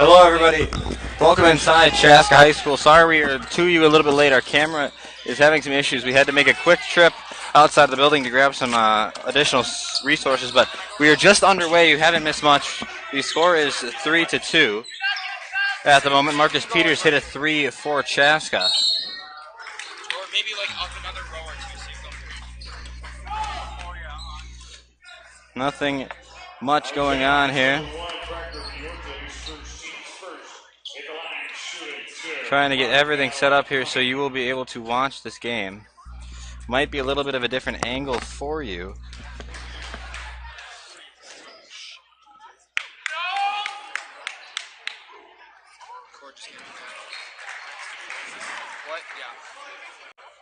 Hello, everybody. Welcome inside Chaska High School. Sorry we are to you a little bit late. Our camera is having some issues. We had to make a quick trip outside the building to grab some additional resources, but we are just underway. You haven't missed much. The score is 3-2 at the moment. Marcus Peters hit a 3 for Chaska. Or maybe like up another row or two. Oh, yeah. Nothing much going on here. Trying to get everything set up here so you will be able to watch this game. Might be a little bit of a different angle for you.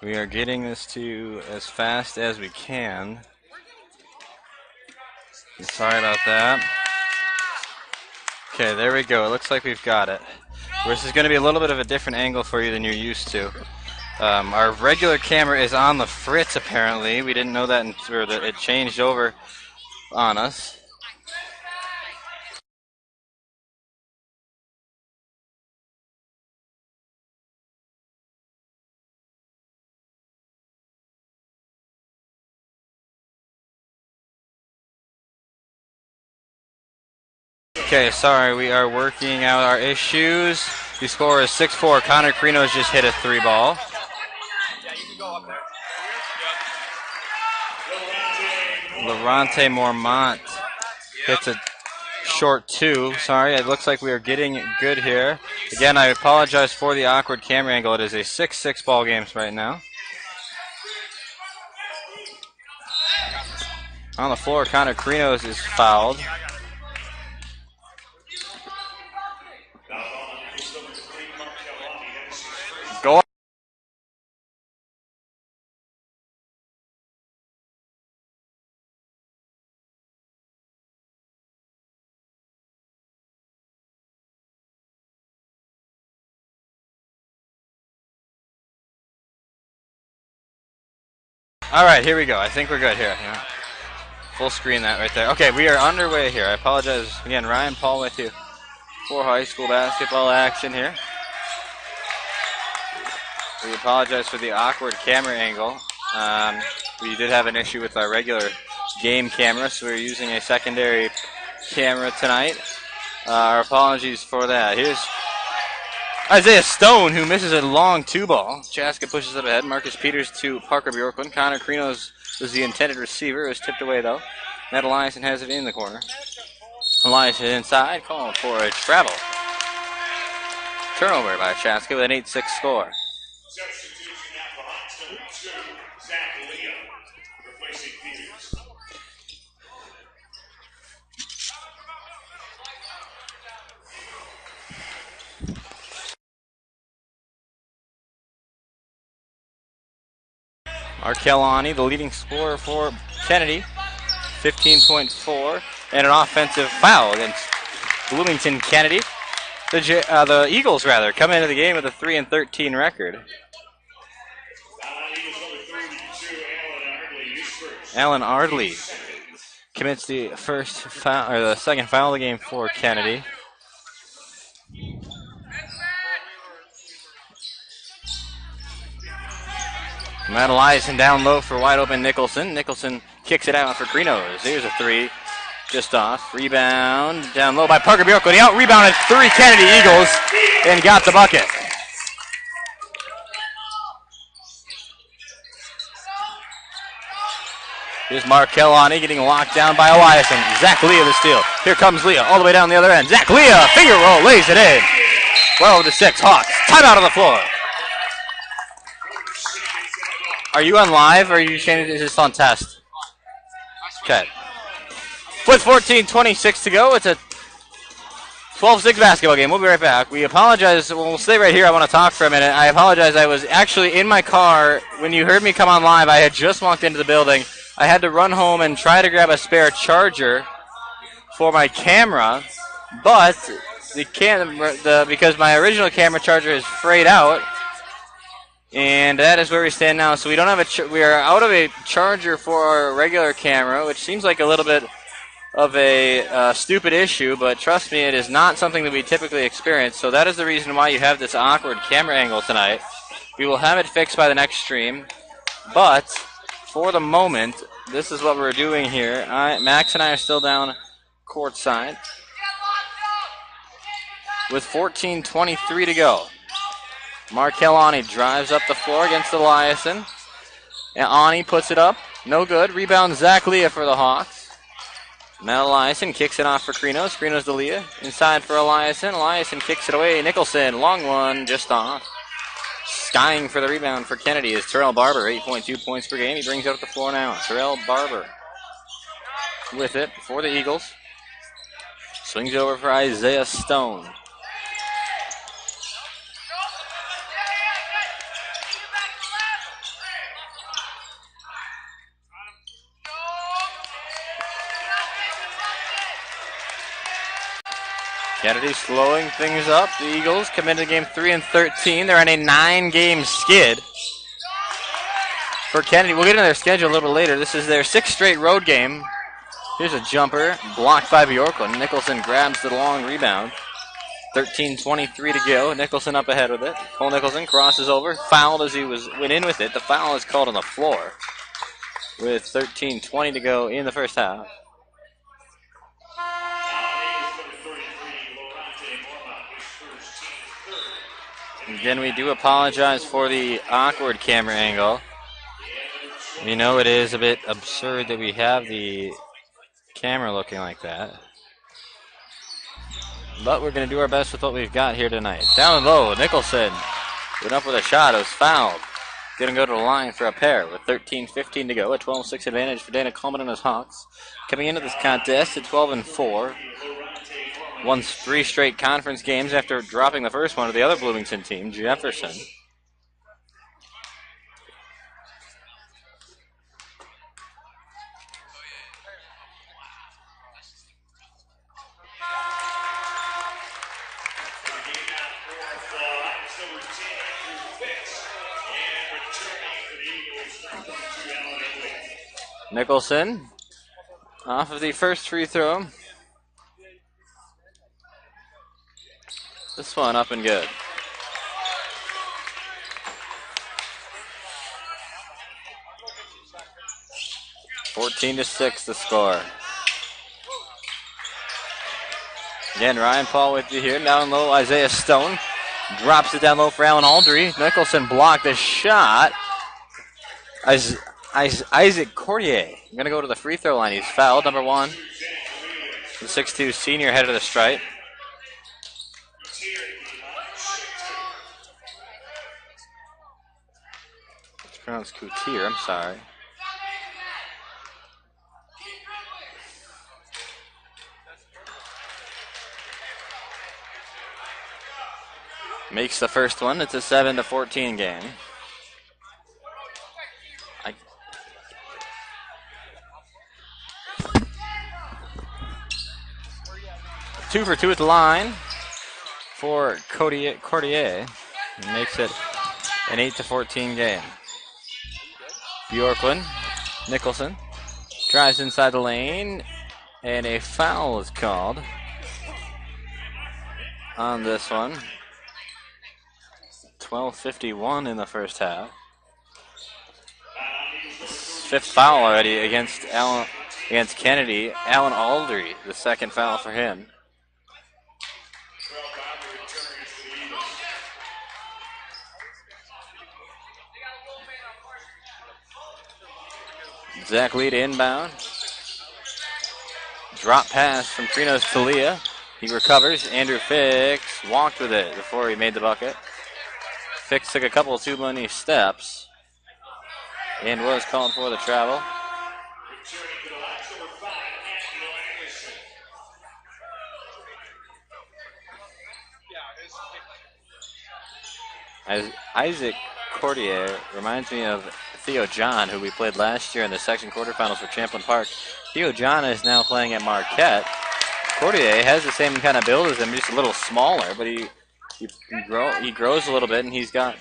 We are getting this to you as fast as we can. Sorry about that. Okay, there we go. It looks like we've got it. This is going to be a little bit of a different angle for you than you're used to. Our regular camera is on the fritz, apparently. We didn't know that until it changed over on us. Okay, sorry, we are working out our issues. The score is 6-4. Connor Carino's just hit a 3-ball. Yeah, you can go up there. Laurente Mormont hits a short 2. Sorry, it looks like we are getting good here. Again, I apologize for the awkward camera angle. It is a 6-6 ball game right now. On the floor, Connor Carino's is fouled. Go. All right, here we go. I think we're good here. Yeah. Full screen that right there. Okay, we are underway here. I apologize again. Ryan Paul with you for high school basketball action here. We apologize for the awkward camera angle. We did have an issue with our regular game camera, so we're using a secondary camera tonight. Our apologies for that. Here's Isaiah Stone, who misses a long 2-ball. Chaska pushes up ahead. Marcus Peters to Parker Bjorklund. Connor Carino's was the intended receiver. It was tipped away, though. Matt Eliason has it in the corner. Eliason inside, called for a travel. Turnover by Chaska with an 8-6 score. Arkelani, the leading scorer for Kennedy, 15.4, and an offensive foul against Bloomington Kennedy. The Eagles, rather, come into the game with a 3-13 record. Alan Ardley commits the first foul, or the second foul of the game for Kennedy. Matt Eliason down low for wide open Nicholson. Nicholson kicks it out for Carino's. Here's a 3, just off. Rebound down low by Parker Bjorklund. He out-rebounded 3 Kennedy Eagles and got the bucket. Here's Markelani getting locked down by Eliason. Zach Leah the steal. Here comes Leah all the way down the other end. Zach Leah, finger roll, lays it in. 12-6 Hawks. Timeout on the floor. Are you on live or are you changing it just on test? Okay. With 14:26 to go, it's a 12-6 basketball game. We'll be right back. We apologize. We'll stay right here. I want to talk for a minute. I apologize. I was actually in my car when you heard me come on live. I had just walked into the building. I had to run home and try to grab a spare charger for my camera, but because my original camera charger is frayed out, and that is where we stand now. So we don't have we are out of a charger for our regular camera, which seems like a little bit of a stupid issue, but trust me, it is not something that we typically experience. So that is the reason why you have this awkward camera angle tonight. We will have it fixed by the next stream, but for the moment, this is what we're doing here. Max and I are still down courtside with 14:23 to go. Markel Ani drives up the floor against Eliason. And Ani puts it up. No good. Rebound Zach Leah for the Hawks. Matt Eliason kicks it off for Krinos. Krinos to Leah. Inside for Eliason. Eliason kicks it away. Nicholson, long one, just off. Skying for the rebound for Kennedy is Terrell Barber. 8.2 points per game. He brings it up the floor now. Terrell Barber with it for the Eagles. Swings over for Isaiah Stone. Kennedy slowing things up. The Eagles come into game 3-13. They're on a 9-game skid for Kennedy. We'll get into their schedule a little bit later. This is their 6th straight road game. Here's a jumper blocked by Bjorklund. Nicholson grabs the long rebound. 13:23 to go. Nicholson up ahead with it. Cole Nicholson crosses over. Fouled as he went in with it. The foul is called on the floor with 13:20 to go in the first half. Again, we do apologize for the awkward camera angle. We know it is a bit absurd that we have the camera looking like that. But we're going to do our best with what we've got here tonight. Down low, Nicholson went up with a shot. It was fouled. Going to go to the line for a pair with 13:15 to go. A 12-6 advantage for Dana Coleman and his Hawks. Coming into this contest at 12-4. Won 3 straight conference games after dropping the first one to the other Bloomington team, Jefferson. Nicholson off of the first free throw. This one up and good. (14-6) the score. Again, Ryan Paul with you here. Down low, Isaiah Stone drops it down low for Alan Aldry. Nicholson blocked the shot. Isaac Courtier going to go to the free throw line. He's fouled, number 1. The 6'2 senior head of the stripe. It's pronounced Coutier, I'm sorry. Makes the first one. It's a 7-14 game. 2 for 2 at the line for Courtier. Makes it an 8-14 game. Bjorklund, Nicholson drives inside the lane, and a foul is called on this one. 12:51 in the first half. 5th foul already against Kennedy. Alan Aldry, the 2nd foul for him. Zach Lee to inbound. Drop pass from Krinos to Leah. He recovers. Andrew Fix walked with it before he made the bucket. Fix took a couple of too many steps and was called for the travel. Isaac Courtier reminds me of Theo John, who we played last year in the section quarterfinals for Champlin Park. Theo John is now playing at Marquette. Courtier has the same kind of build as him, just a little smaller, but he grows a little bit, and he's got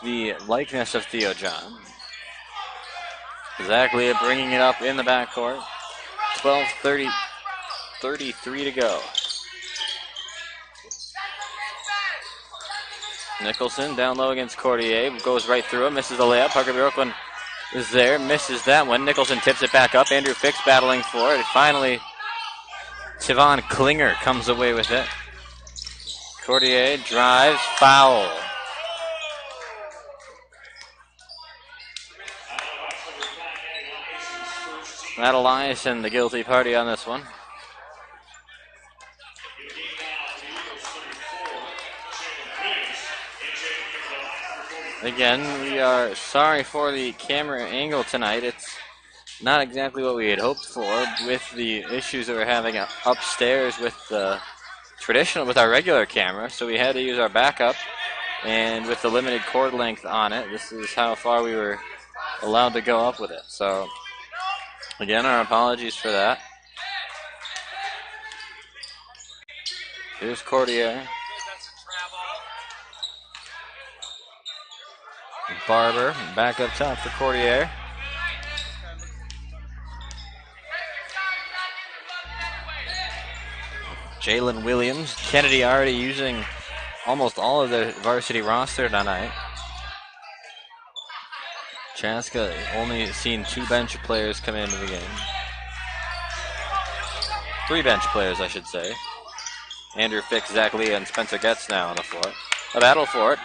the likeness of Theo John. Zach Leah bringing it up in the backcourt. 12:30, 33 to go. Nicholson down low against Cordier, goes right through him, misses the layup. Parker Bjorklund is there, misses that one. Nicholson tips it back up. Andrew Fix battling for it. Finally, Sivan Klinger comes away with it. Cordier drives, foul. Matt Eliason, the guilty party on this one. Again, we are sorry for the camera angle tonight. It's not exactly what we had hoped for with the issues that we're having upstairs with the with our regular camera. So we had to use our backup, and with the limited cord length on it, this is how far we were allowed to go up with it. So again, our apologies for that. Here's Cordier. Barber back up top for Cordier. Jalen Williams. Kennedy already using almost all of their varsity roster tonight. Chaska only seen 2 bench players come into the game. 3 bench players, I should say. Andrew Fix, Zach Lee, and Spencer Getz now on the floor. A battle for it.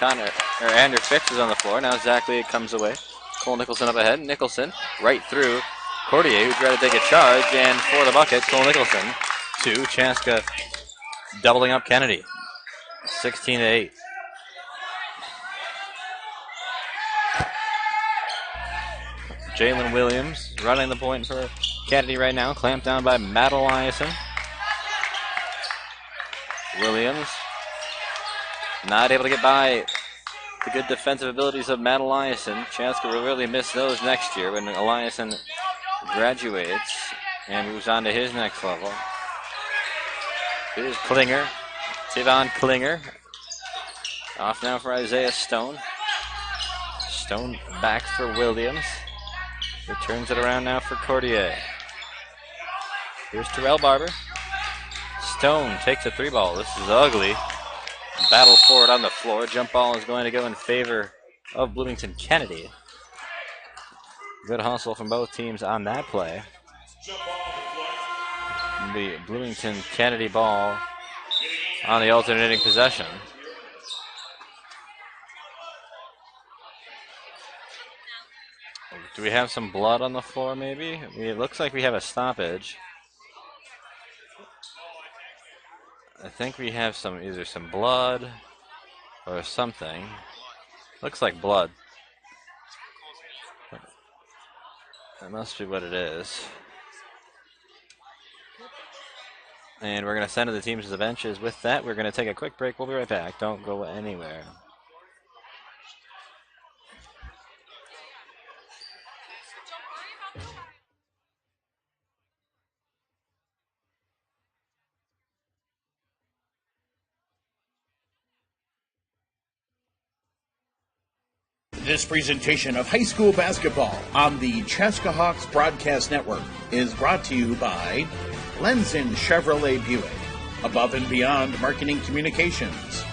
Andrew Fix is on the floor. Now Zach Lee comes away. Cole Nicholson up ahead. Nicholson right through Cordier, who tried to take a charge, and for the bucket, Cole Nicholson. 2. Chaska doubling up Kennedy. 16-8. Jalen Williams running the point for Kennedy right now. Clamped down by Matt Eliason. Williams not able to get by the good defensive abilities of Matt Eliason. Chaska will really miss those next year when Eliason graduates and moves on to his next level. Here's Klinger. Sivan Klinger. Off now for Isaiah Stone. Stone back for Williams. Returns it around now for Cordier. Here's Terrell Barber. Stone takes a 3-ball. This is ugly. Battle for it on the floor. Jump ball is going to go in favor of Bloomington Kennedy. Good hustle from both teams on that play. The Bloomington Kennedy ball on the alternating possession. Do we have some blood on the floor maybe? It looks like we have a stoppage. I think we have either some blood or something. Looks like blood. That must be what it is. And we're going to send the teams to the benches. With that, we're going to take a quick break. We'll be right back. Don't go anywhere. This presentation of high school basketball on the Chaska Hawks Broadcast Network is brought to you by Lenzen Chevrolet Buick, Above and Beyond Marketing Communications,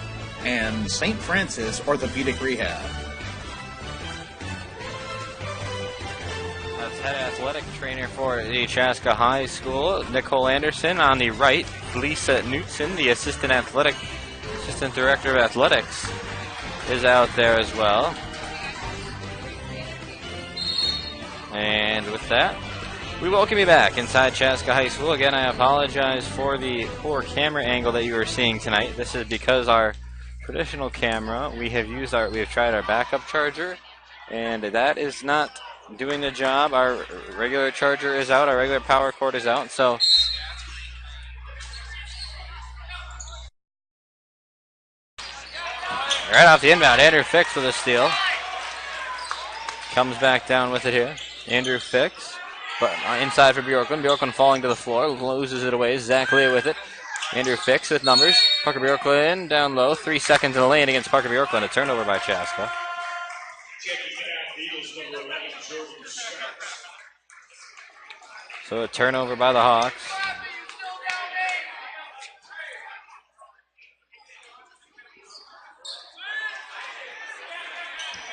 and St. Francis Orthopedic Rehab. That's head athletic trainer for the Chaska High School, Nicole Anderson. On the right, Lisa Knutson, the assistant director of athletics, is out there as well. And with that, we welcome you back inside Chaska High School. Again, I apologize for the poor camera angle that you are seeing tonight. This is because our traditional camera, we have tried our backup charger, and that is not doing the job. Our regular charger is out, our regular power cord is out, so right off the inbound, Andrew Fix with a steal. Comes back down with it here. Andrew Fix, but inside for Bjorklund. Bjorklund falling to the floor, loses it away. Zach Lee with it. Andrew Fix with numbers. Parker Bjorklund down low. 3 seconds in the lane against Parker Bjorklund. A turnover by Chaska. So a turnover by the Hawks.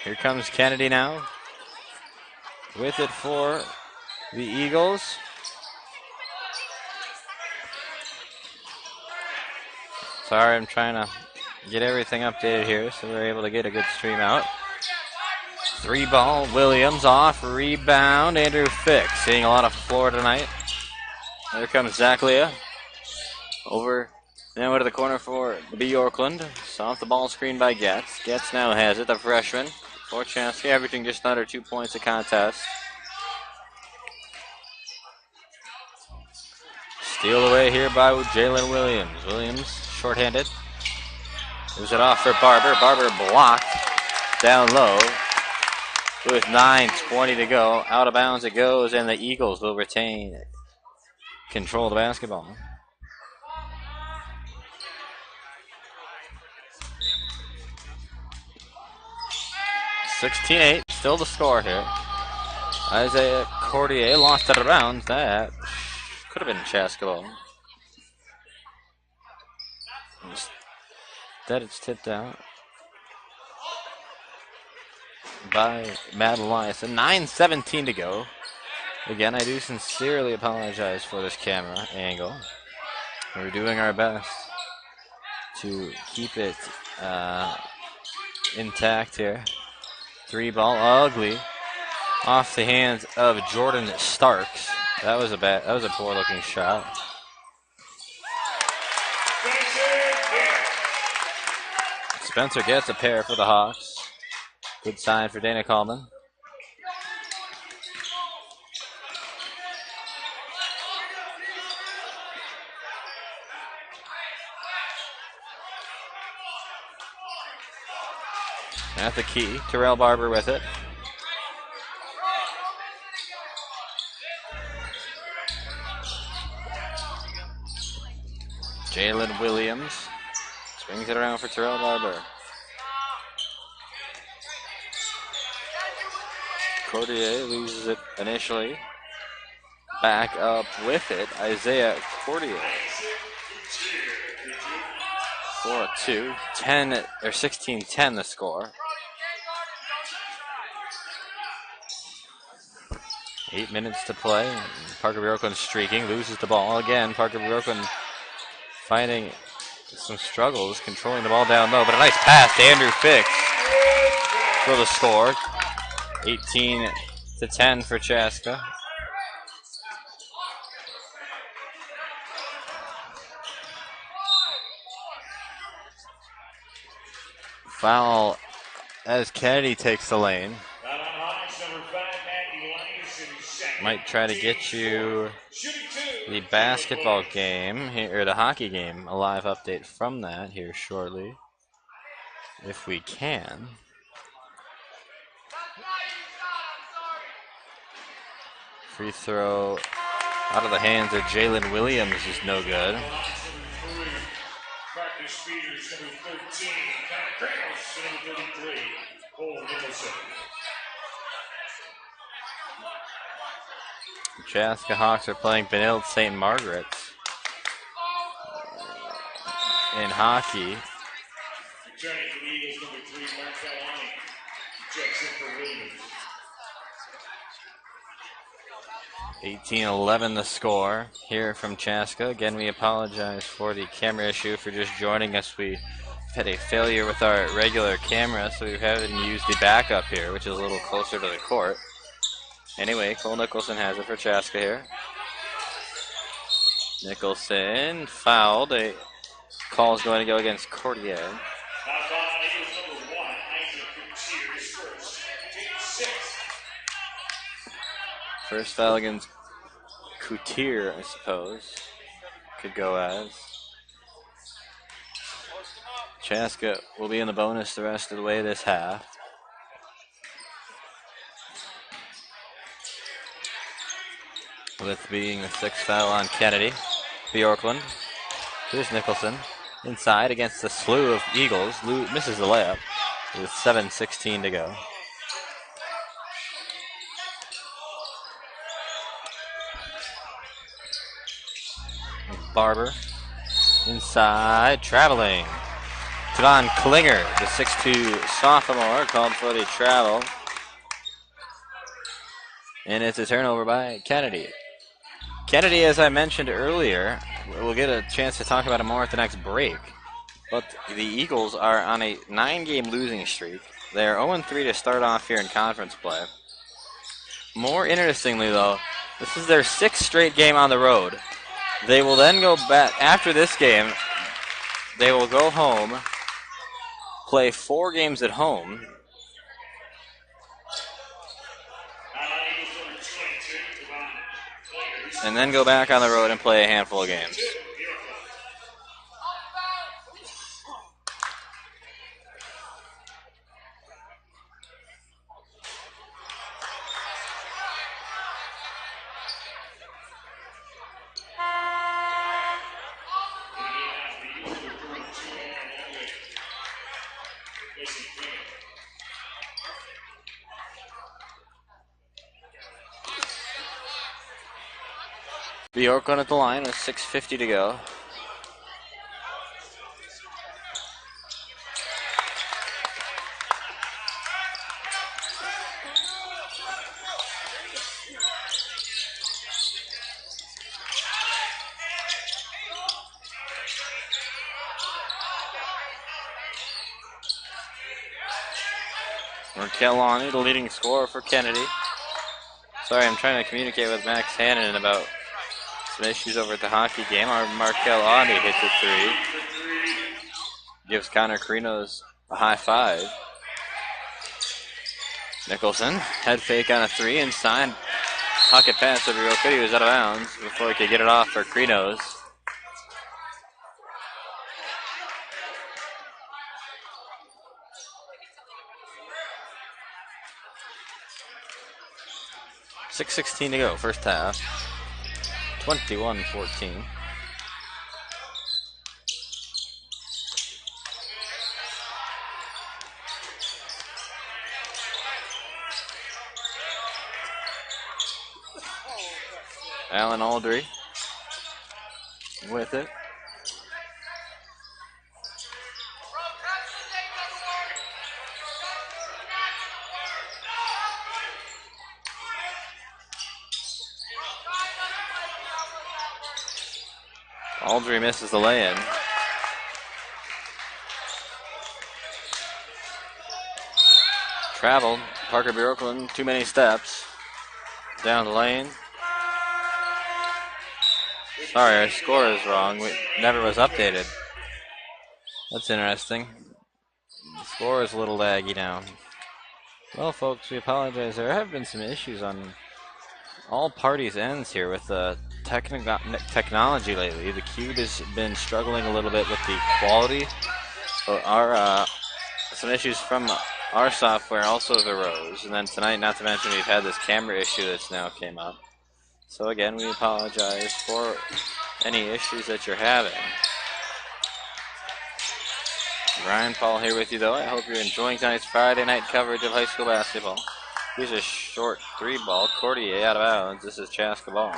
Here comes Kennedy now. With it for the Eagles. Sorry, I'm trying to get everything updated here so we're able to get a good stream out. 3 ball, Williams off, rebound, Andrew Fick. Seeing a lot of floor tonight. There comes Zach Leah. Over, now to the corner for B. Yorkland. Off the ball screen by Getz. Getz now has it, the freshman. For Chaska, averaging just under 2 points a contest. Steal away here by Jalen Williams. Williams shorthanded. Moves it off for Barber. Barber blocked down low with 9:20 to go. Out of bounds it goes, and the Eagles will retain control of the basketball. (16-8), still the score here. Isaiah Cordier lost it around. That could have been Chaska ball. Instead, it's tipped out by Matt Elias. 9:17 to go. Again, I do sincerely apologize for this camera angle. We're doing our best to keep it intact here. 3 ball, ugly, off the hands of Jordan Starks. That was a poor looking shot. Spencer gets a pair for the Hawks. Good sign for Dana Coleman. At the key, Terrell Barber with it. Jalen Williams swings it around for Terrell Barber. Cordier loses it initially. Back up with it, Isaiah Cordier. 4-2, 16-10 the score. 8 minutes to play. Parker Bjorklund streaking, loses the ball again. Parker Bjorklund finding some struggles, controlling the ball down low, but a nice pass to Andrew Fix for the score. 18-10 for Chaska. Foul as Kennedy takes the lane. Might try to get you the basketball game here, or the hockey game, a live update from that here shortly, if we can. Free throw out of the hands of Jalen Williams is no good. Chaska Hawks are playing Benilde St. Margaret's in hockey. 18-11 the score here from Chaska. Again, we apologize for the camera issue. For just joining us, we had a failure with our regular camera, so we've had to use the backup here, which is a little closer to the court. Anyway, Cole Nicholson has it for Chaska here. Nicholson fouled. A call is going to go against Cordier. First foul against Coutier, I suppose. Could go as. Chaska will be in the bonus the rest of the way this half. With being the 6th foul on Kennedy. Bjorklund. Here's Nicholson. Inside against the slew of Eagles. Misses the layup with 7:16 to go. Barber. Inside, traveling. Tavon Klinger, the 6'2 sophomore, called for the travel. And it's a turnover by Kennedy. Kennedy, as I mentioned earlier, we'll get a chance to talk about it more at the next break. But the Eagles are on a 9-game losing streak. They are 0-3 to start off here in conference play. More interestingly, though, this is their 6th straight game on the road. They will then go back, after this game, they will go home, play 4 games at home. And then go back on the road and play a handful of games. Bjorklund at the line with 6:50 to go. Kelani, the leading scorer for Kennedy. Sorry, I'm trying to communicate with Max Hannon about some issues over at the hockey game. Our Markel Audi hits a 3. Gives Connor Carinos a high 5. Nicholson, head fake on a 3 inside. Pocket pass over Rokity, he was out of bounds before he could get it off for Carinos. .6:16 to go, first half. 21-14. Alan Aldry with it. Aldry misses the lay-in. Traveled. Parker Bjorklund, too many steps. Down the lane. Sorry, our score is wrong. It never was updated. That's interesting. The score is a little laggy now. Well, folks, we apologize. There have been some issues on all parties' ends here with the technology lately. The Cube has been struggling a little bit with the quality. Our some issues from our software also arose. And then tonight, not to mention, we've had this camera issue that's now came up. So again, we apologize for any issues that you're having. Ryan Paul here with you, though. I hope you're enjoying tonight's Friday night coverage of high school basketball. Here's a short 3-ball. Cordier out of bounds. This is Chaska ball.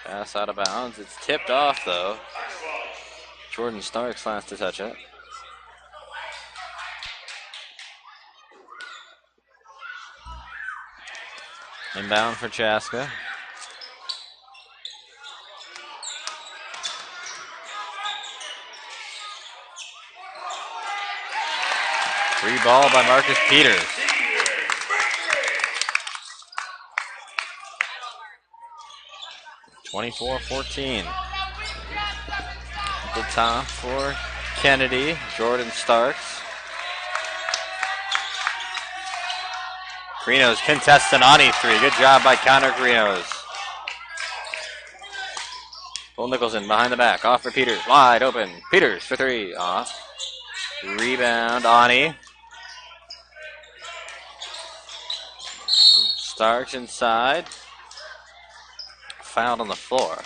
Pass out of bounds. It's tipped off, though. Jordan Starks last to touch it. Inbound for Chaska. Free ball by Marcus Peters. (24-14). At the top for Kennedy, Jordan Starks. Carinos contests an Ani 3. Good job by Connor Carinos. Bull Nicholson behind the back. Off for Peters. Wide open. Peters for 3. Off. Rebound, Ani. Starks inside. Fouled on the floor.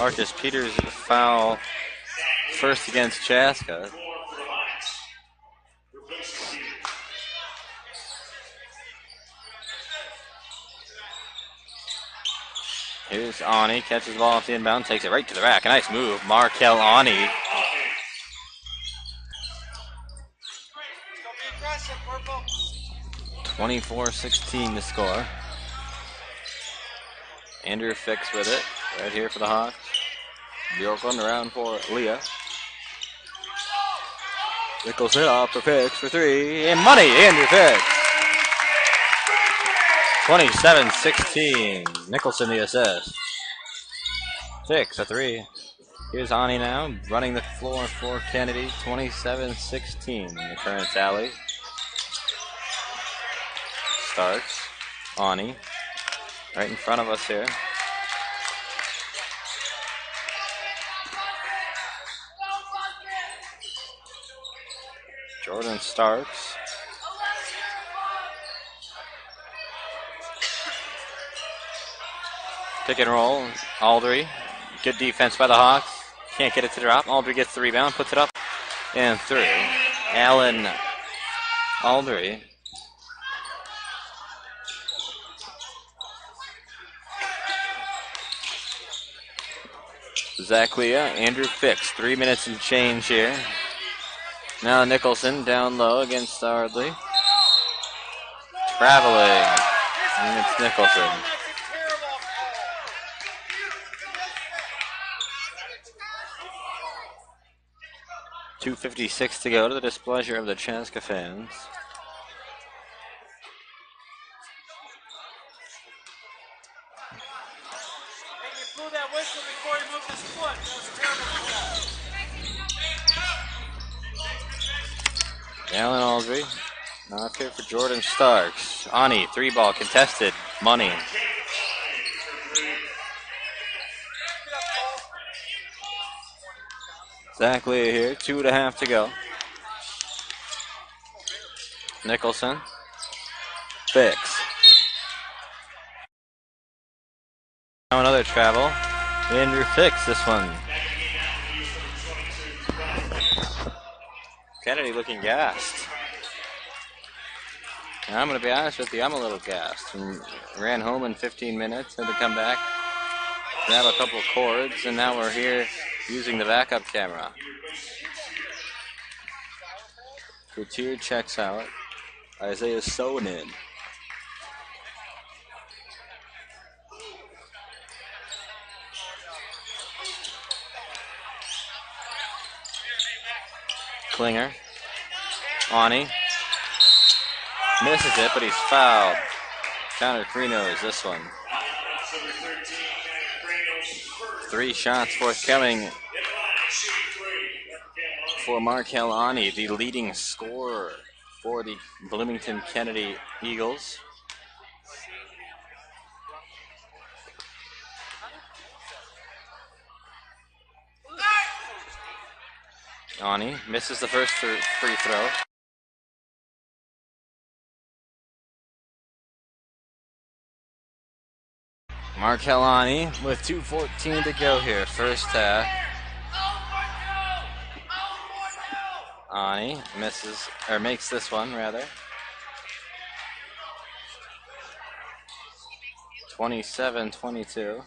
Marcus Peters foul first against Chaska. Here's Ani, catches the ball off the inbound, takes it right to the rack. A nice move, Markel Ani. 24-16 to score. Andrew Fix with it, right here for the Hawks. Bjorklund around for Leah. Nicholson off for Fix for three, and money, Andrew Fix. 27-16, Nicholson the assist. Fix a three. Here's Ani now, running the floor for Kennedy. 27-16 in the current tally. Starks, Ani, right in front of us here. Jordan Starks. Pick and roll, Aldry. Good defense by the Hawks. Can't get it to drop. Aldry gets the rebound, puts it up, and through. Allen Aldry. Zach Leah, Andrew Fix. 3 minutes and change here. Now Nicholson down low against Ardley. Traveling. And it's Nicholson. .256 to go, to the displeasure of the Chaska fans. That whistle before he moved his foot. That was terrible. Allen Aldry. Not here for Jordan Starks. Ani, three ball contested. Money. Zach Leah here. 2.5 to go. Nicholson. Fix. Now another travel. Andrew Fix this one. Kennedy looking gassed. And I'm going to be honest with you, I'm a little gassed. Ran home in 15 minutes, had to come back, grab a couple of cords, and now we're here using the backup camera. Couture checks out. Isaiah Sonin. Klinger. Ani. Misses it, but he's fouled. Counter Krinos this one. 3 shots forthcoming for Markel Ani, the leading scorer for the Bloomington Kennedy Eagles. Ani misses the first free throw. Markel Ani with 2:14 to go here, first half. Ani misses, or makes this one rather. 27-22.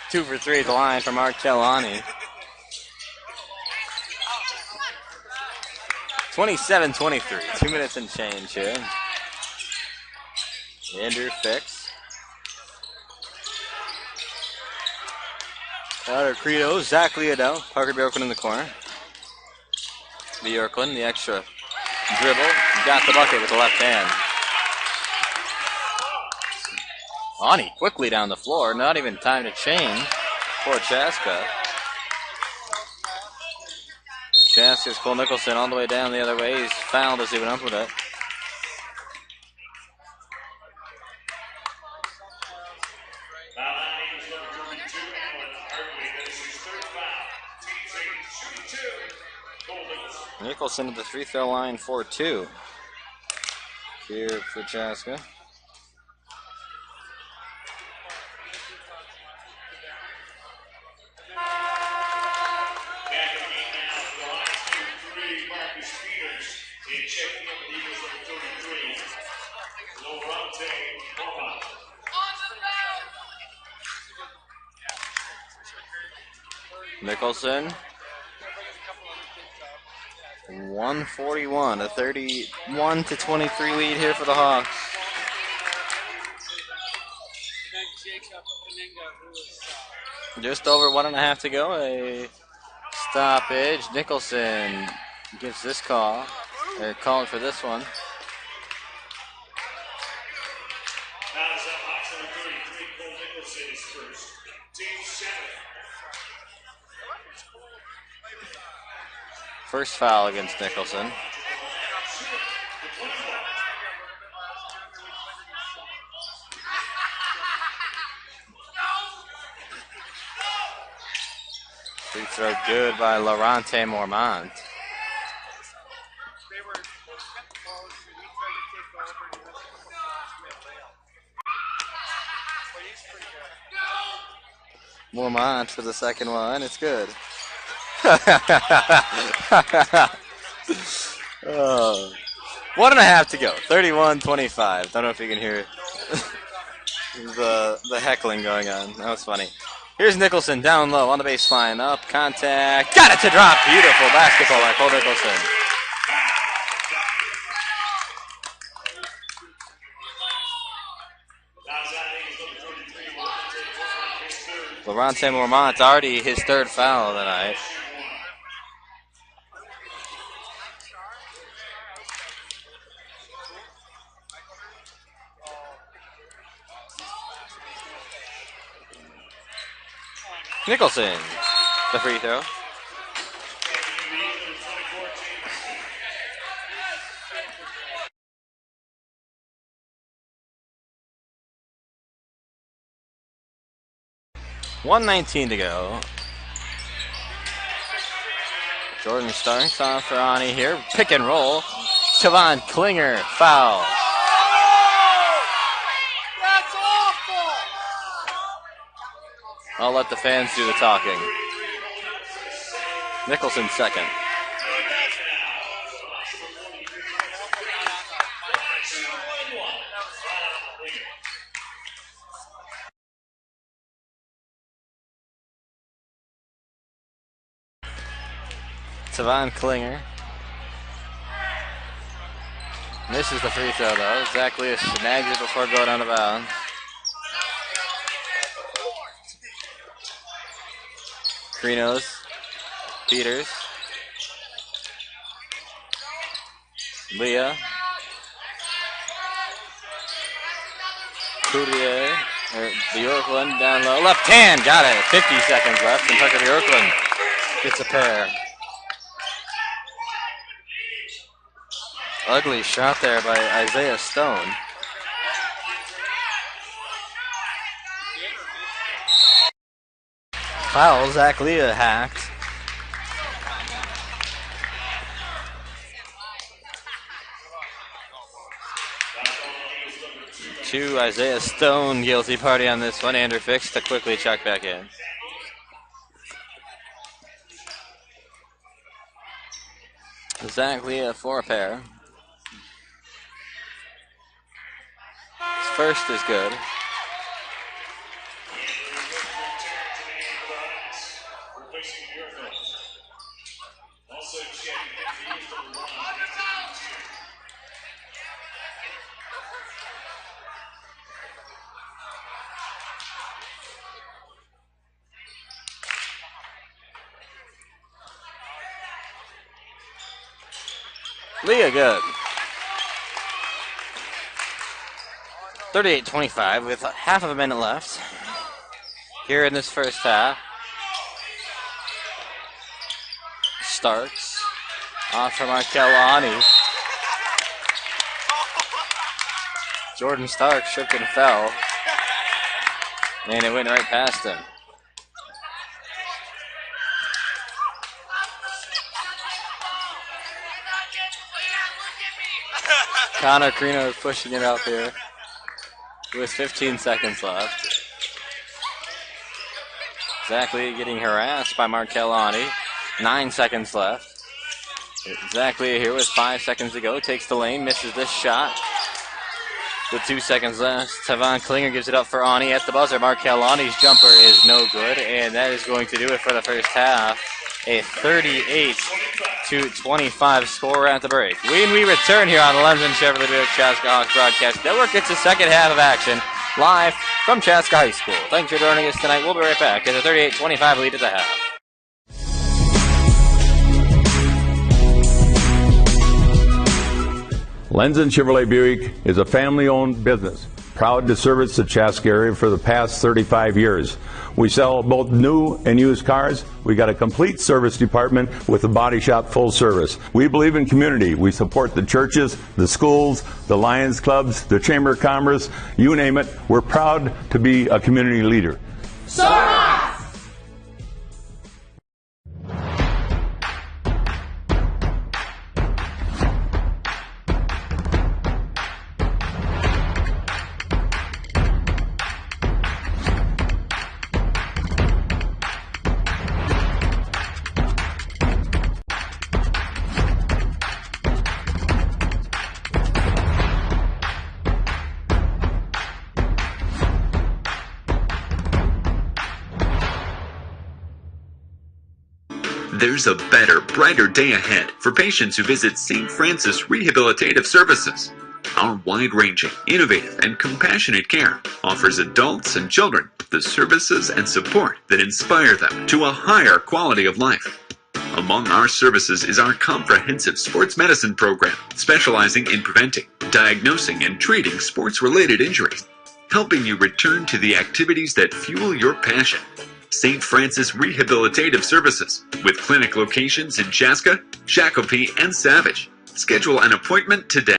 Two for three at the line for Markel Ani. 27-23. 2 minutes and change here. Andrew Fix. Outer Credo. Zach Leodell. Parker Bjorklund in the corner. Bjorklund, the extra dribble. Got the bucket with the left hand. Ani quickly down the floor. Not even time to change for Chaska. Chaska's Cole Nicholson all the way down the other way. He's fouled as he went up with it. Nicholson to the free throw line for 2. here for Chaska. Nicholson. 141, a 31-23 lead here for the Hawks. Just over 1.5 to go. A stoppage. Nicholson gives this call. They're calling for this one. First foul against Nicholson. Free throw good by Laurente Mormont. Mormont for the second one. It's good. Oh. 1.5 to go. 31-25. Don't know if you can hear the heckling going on. That was funny. Here's Nicholson down low on the baseline. Up, contact. Got it to drop. Beautiful basketball by Cole Nicholson. Laurente Mormont already his third foul tonight. Nicholson, the free throw. $1:19 to go. Jordan Starks on for Ani here. Pick and roll. Siobhan Klinger, foul. That's awful! I'll let the fans do the talking. Nicholson second. Siobhan Klinger. Misses the free throw though. Zach Lewis snags it before going out of bounds. Krinos, Peters, Leah, Coutier, the Yorkland down low. Left hand, got it. 50 seconds left, and Tucker Yorkland gets a pair. Ugly shot there by Isaiah Stone. Foul, Zach Leah hacked. Two Isaiah Stone guilty party on this one. Andrew Fix to quickly check back in. Zach Leah for a pair. His first is good. Leah good. 38-25 with half of a minute left here in this first half. Starks off for Markel Ani. Jordan Starks tripped and fell, and it went right past him. Connor Carino is pushing it up here with 15 seconds left. Zach Lee getting harassed by Markellani. 9 seconds left. Zach Lee here with 5 seconds to go. Takes the lane, misses this shot. With 2 seconds left, Tavon Klinger gives it up for Ani at the buzzer. Markellani's jumper is no good, and that is going to do it for the first half. A 38-25 score at the break. When we return here on the Lenzen Chevrolet Buick Chaska Hawks Broadcast Network, it's the second half of action live from Chaska High School. Thanks for joining us tonight. We'll be right back. It's a 38-25 lead at the half. Lenzen Chevrolet Buick is a family-owned business, proud to service the Chaska area for the past 35 years. We sell both new and used cars. We got a complete service department with a body shop full service. We believe in community. We support the churches, the schools, the Lions clubs, the Chamber of Commerce, you name it. We're proud to be a community leader. Soras! There's a better, brighter day ahead for patients who visit St. Francis Rehabilitative Services. Our wide-ranging, innovative, and compassionate care offers adults and children the services and support that inspire them to a higher quality of life. Among our services is our comprehensive sports medicine program, specializing in preventing, diagnosing, and treating sports-related injuries, helping you return to the activities that fuel your passion. St. Francis Rehabilitative Services, with clinic locations in Chaska, Shakopee, and Savage. Schedule an appointment today.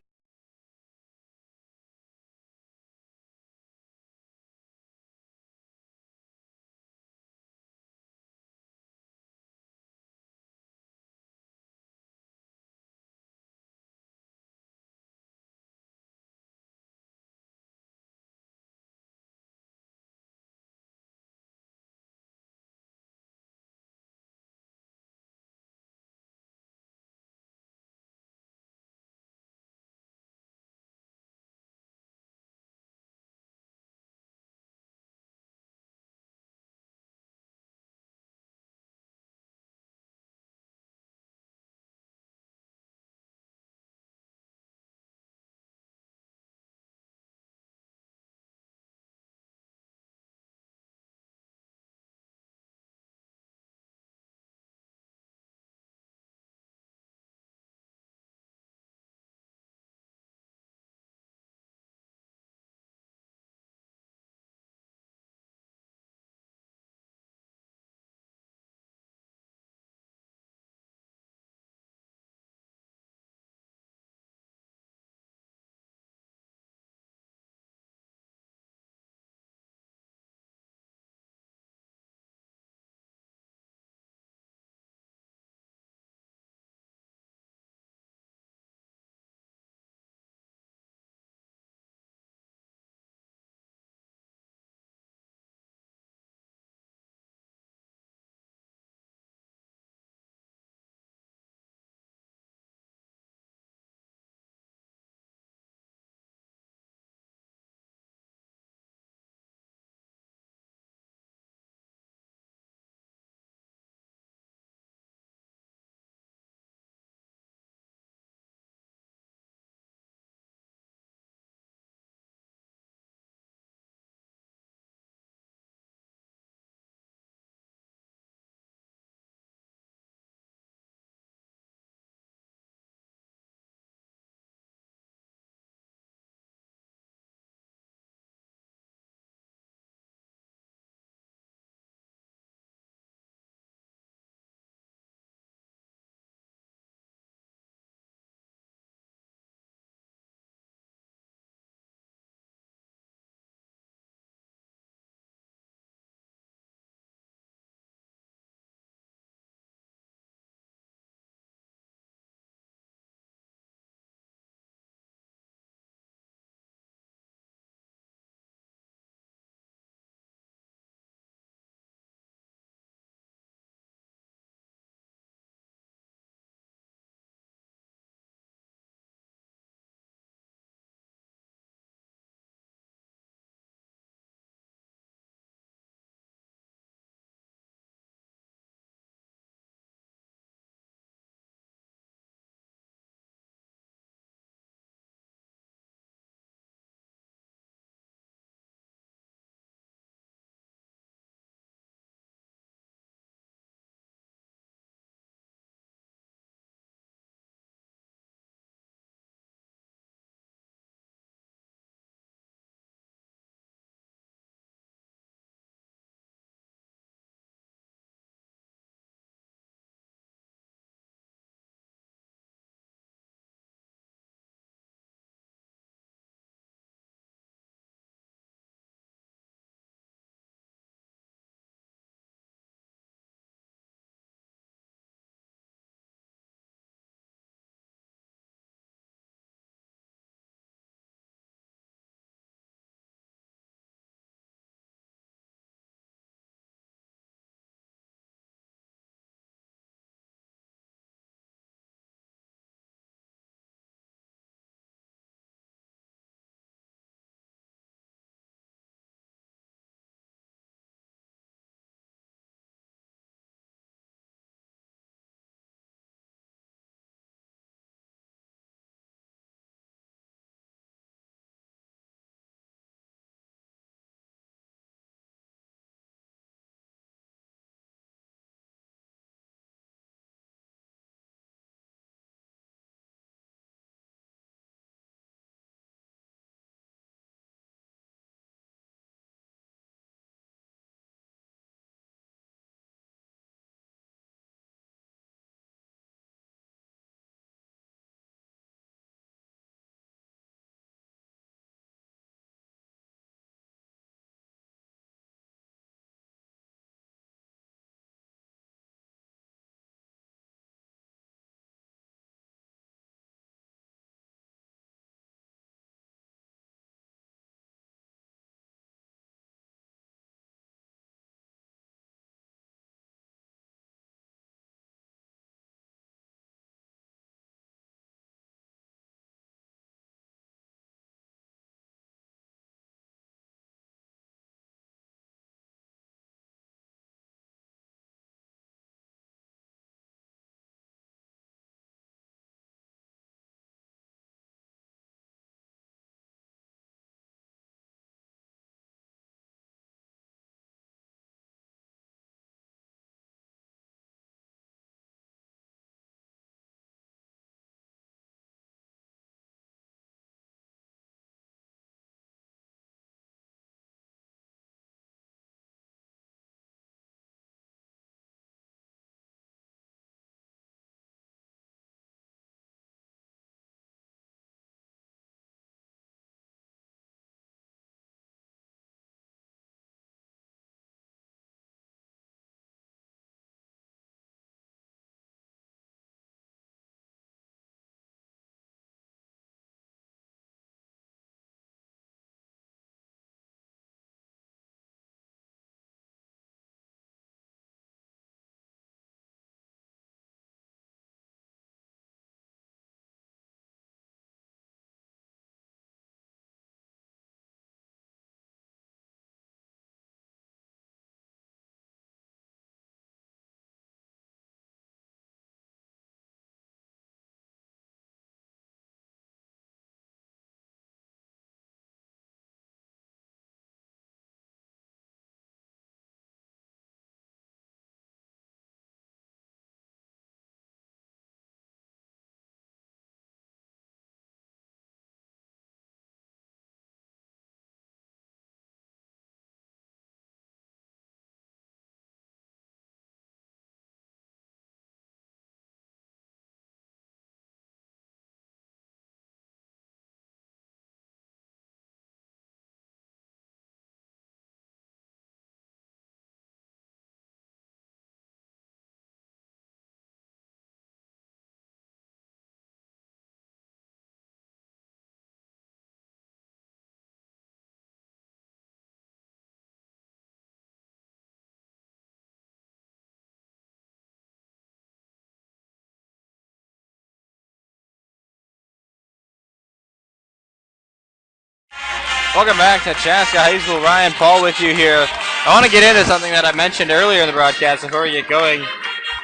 Welcome back to Chaska High School. Ryan Paul with you here. I want to get into something that I mentioned earlier in the broadcast before we get going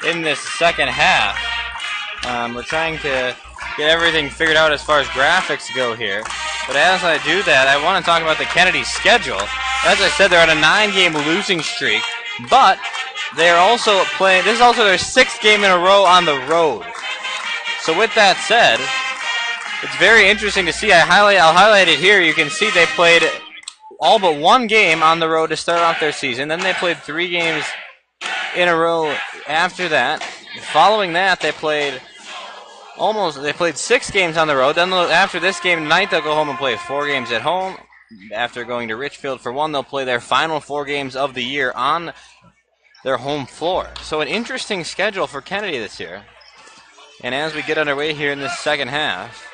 in this second half. We're trying to get everything figured out as far as graphics go here. But as I do that, I want to talk about the Kennedy schedule. As I said, they're on a 9-game losing streak, but they're also playing. This is also their 6th game in a row on the road. So with that said, it's very interesting to see. I'll highlight it here. You can see they played all but 1 game on the road to start off their season. Then they played 3 games in a row after that. Following that, they played 6 games on the road. Then after this game tonight, they'll go home and play 4 games at home. After going to Richfield for 1, they'll play their final 4 games of the year on their home floor. So an interesting schedule for Kennedy this year. And as we get underway here in this second half,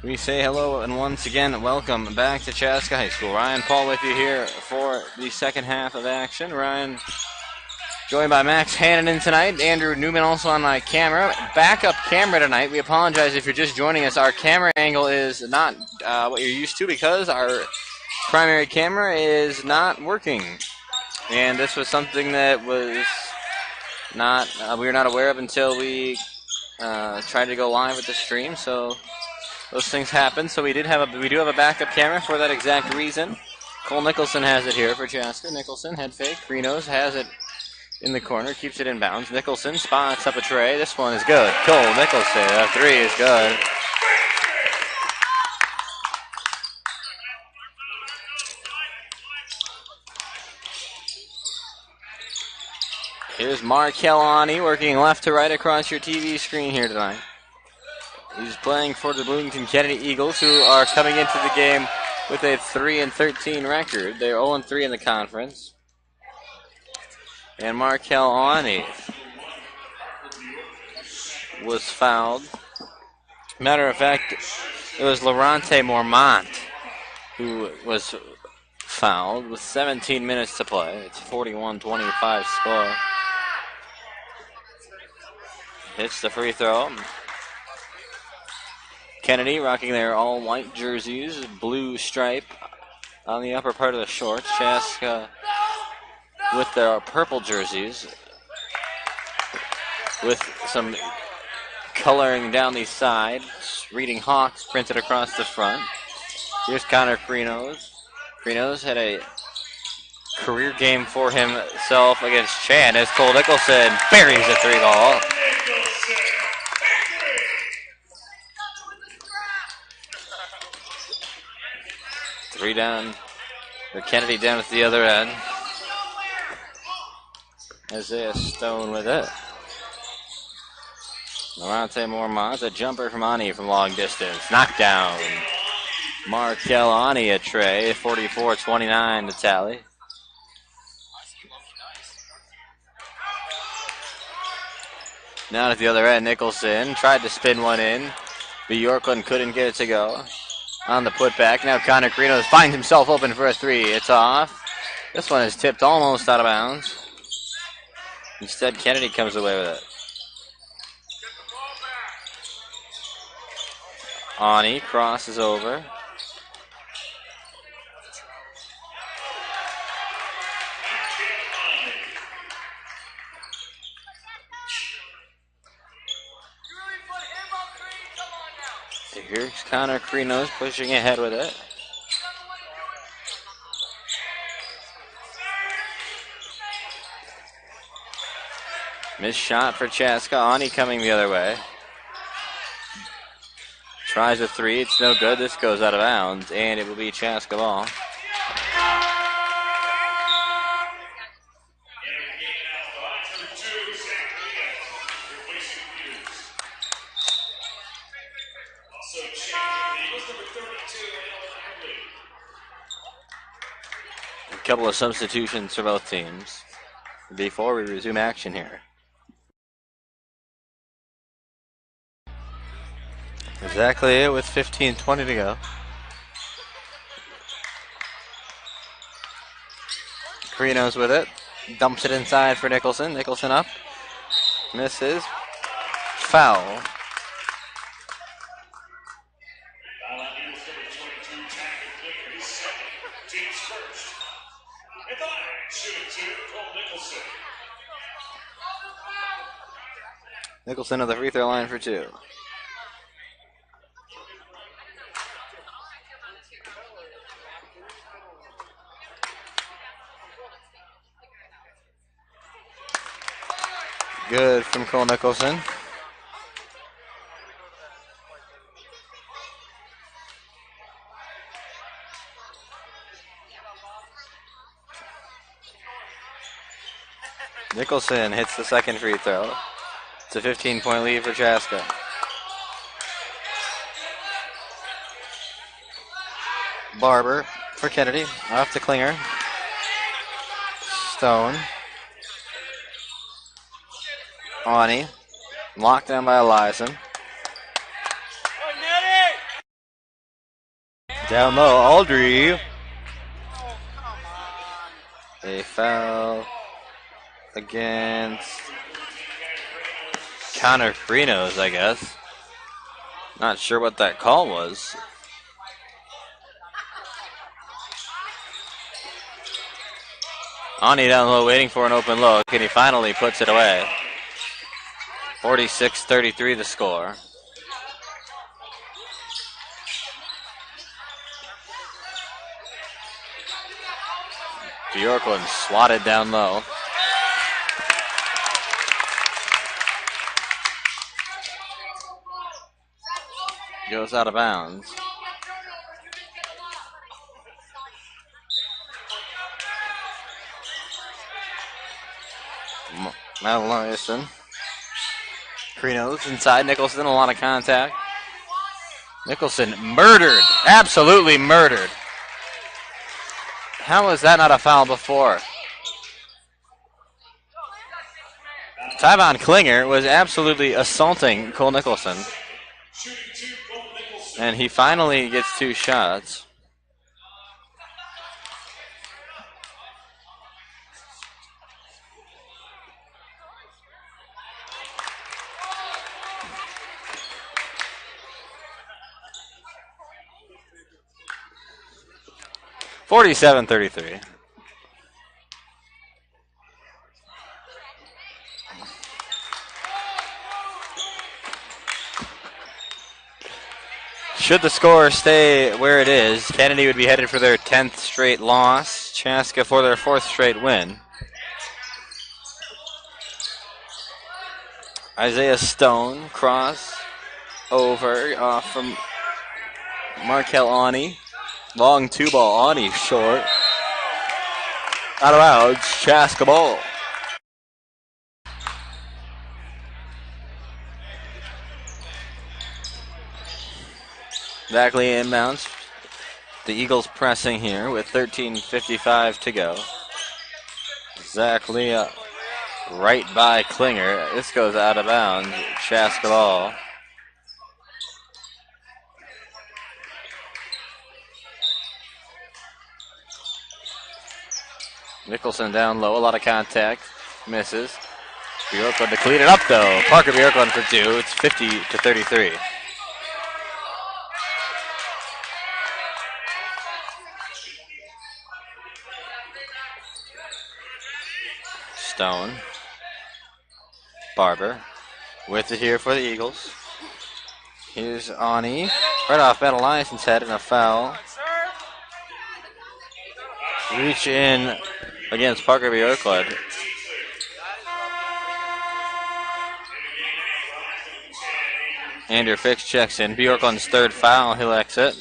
we say hello and once again welcome back to Chaska High School. Ryan Paul with you here for the second half of action. Ryan joined by Max Hannanen tonight. Andrew Newman also on my camera. Backup camera tonight. We apologize if you're just joining us. Our camera angle is not what you're used to because our primary camera is not working. And this was something that was not we were not aware of until we tried to go live with the stream. So those things happen. So we do have a backup camera for that exact reason. Cole Nicholson has it here for Chaska. Nicholson, head fake. Krinos has it in the corner, keeps it in bounds. Nicholson spots up a tray. This one is good. Cole Nicholson, a 3 is good. Here's Markel Ani working left to right across your TV screen here tonight. He's playing for the Bloomington Kennedy Eagles, who are coming into the game with a 3-13 record. They're 0-3 in the conference. And Markel Ani was fouled. Matter of fact, it was Laurente Mormont who was fouled with 17 minutes to play. It's 41-25 score. Hits the free throw. Kennedy rocking their all-white jerseys, blue stripe on the upper part of the shorts. Chaska with their purple jerseys with some coloring down the side. Reading Hawks printed across the front. Here's Connor Krinos. Krinos had a career game for himself against Chan as Cole Nicholson buries a 3-ball. Three down. Or Kennedy down at the other end. Isaiah Stone with it. Laurente Mormont, a jumper from Ani from long distance. Knockdown. Markel Ani a tray. 44-29 to tally. Now at the other end, Nicholson tried to spin one in. But Yorkland couldn't get it to go. On the putback, now Connor Krinos finds himself open for a 3. It's off. This one is tipped almost out of bounds. Instead, Kennedy comes away with it. Ani crosses over. Here's Connor Krinos pushing ahead with it. Missed shot for Chaska. Ani coming the other way. Tries a 3. It's no good. This goes out of bounds, and it will be Chaska ball. A couple of substitutions for both teams before we resume action here. Exactly it with 15:20 to go. Krinos with it. Dumps it inside for Nicholson. Nicholson up. Misses. Foul. Nicholson to the free throw line for 2. Good from Cole Nicholson. Nicholson hits the second free throw. It's a 15-point lead for Chaska. Barber for Kennedy. Off to Klinger. Stone. Ani. Locked down by Eliason. Down low, Aldry. A foul against Connor Krinos, I guess. Not sure what that call was. Ani down low, waiting for an open look, and he finally puts it away. 46-33 the score. Bjorklund swatted down low. Goes out of bounds. Madison. Krinos inside. Nicholson, a lot of contact. Nicholson murdered. Absolutely murdered. How was that not a foul before? Tyvon Klinger was absolutely assaulting Cole Nicholson. And he finally gets 2 shots. (47-33). Should the score stay where it is, Kennedy would be headed for their 10th straight loss. Chaska for their 4th straight win. Isaiah Stone, cross, over, off from Markel Ani. Long 2-ball, Ani short. Out of bounds, Chaska ball. Zach Lee inbounds. The Eagles pressing here with 13:55 to go. Zach Lee right by Klinger. This goes out of bounds. Chaska ball. Nicholson down low, a lot of contact. Misses. Bjorklund to clean it up though. Parker Bjorklund for 2. It's 50-33. Stone. Barber with it here for the Eagles. Here's Ani. Right off Ben Eliason's head and a foul. Reach in against Parker Bjorklund. Andrew Fix checks in. Bjorklund's 3rd foul. He'll exit.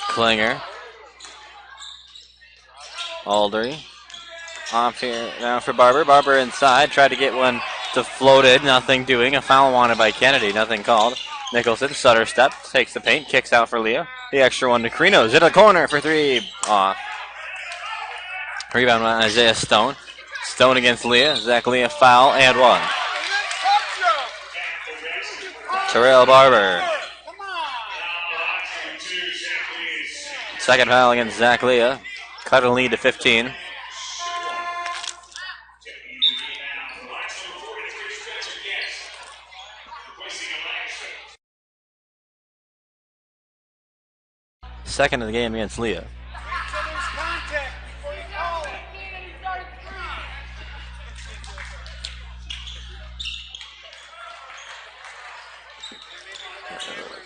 Klinger. Aldry. Off here now for Barber. Barber inside. Tried to get one to floated. Nothing doing. A foul wanted by Kennedy. Nothing called. Nicholson, stutter step. Takes the paint. Kicks out for Leah. The extra one to Krinos. In the corner for 3. Off. Rebound by Isaiah Stone. Stone against Leah. Zach Leah foul and 1. Terrell Barber. Second foul against Zach Leah. Cut a lead to 15. second of the game against Leah.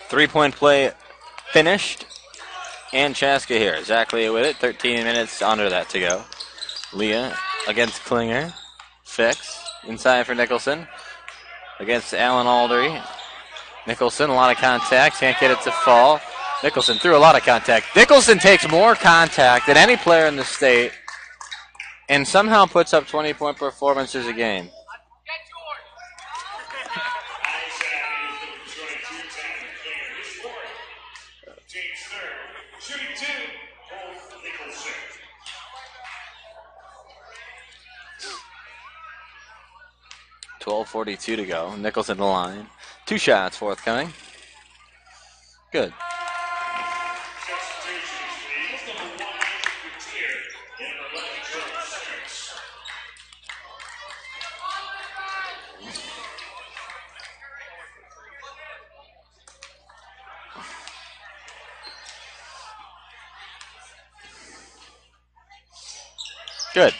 3-point play finished. And Chaska here. Zach Leah with it. 13 minutes under that to go. Leah against Klinger. Fix. Inside for Nicholson. Against Allen Aldery. Nicholson, a lot of contact. Can't get it to fall. Nicholson threw a lot of contact. Nicholson takes more contact than any player in the state and somehow puts up 20-point performances a game. .12:42 to go. Nicholson the line. 2 shots forthcoming. Good. Good.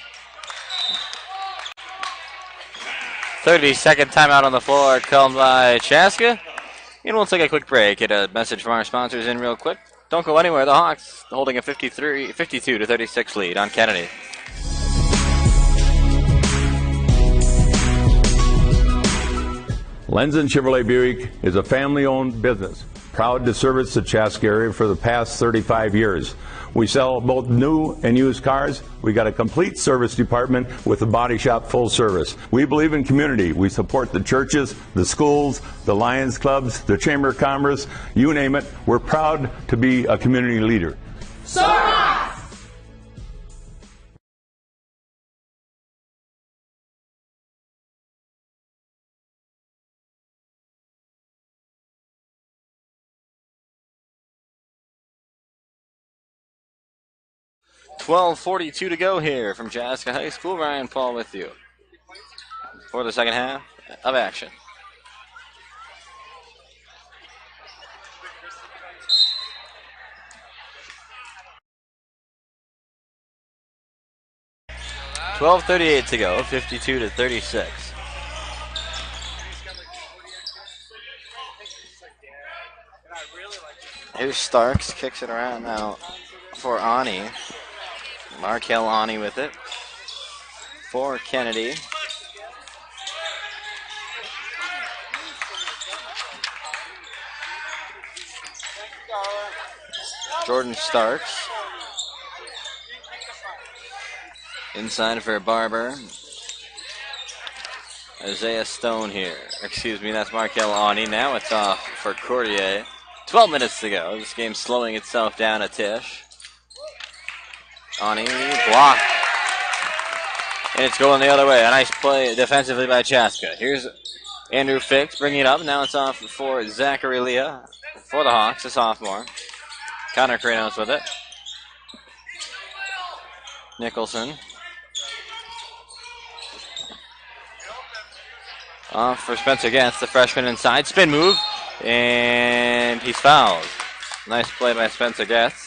30-second timeout on the floor called by Chaska. And we'll take a quick break. Get a message from our sponsors in real quick. Don't go anywhere. The Hawks holding a 52-36 lead on Kennedy. Lenzen Chevrolet Buick is a family-owned business, proud to service the Chaska area for the past 35 years. We sell both new and used cars. We got a complete service department with a body shop full service. We believe in community. We support the churches, the schools, the Lions clubs, the Chamber of Commerce, you name it. We're proud to be a community leader. Soras! 12:42 to go here from Chaska High School. Ryan Paul with you for the second half of action. .12:38 to go, 52-36. Here's Starks, kicks it around now for Ani. Markel Ani with it for Kennedy. Jordan Starks. Inside for Barber. Isaiah Stone here. Excuse me, that's Markel Ani. Now it's off for Courtier. 12 minutes to go. This game's slowing itself down a tish. Ani blocked. And it's going the other way. A nice play defensively by Chaska. Here's Andrew Fix bringing it up. Now it's off for Zachary Leah for the Hawks, a sophomore. Connor Kranos with it. Nicholson. Off for Spencer Getz, the freshman inside. Spin move. And he's fouled. Nice play by Spencer Getz.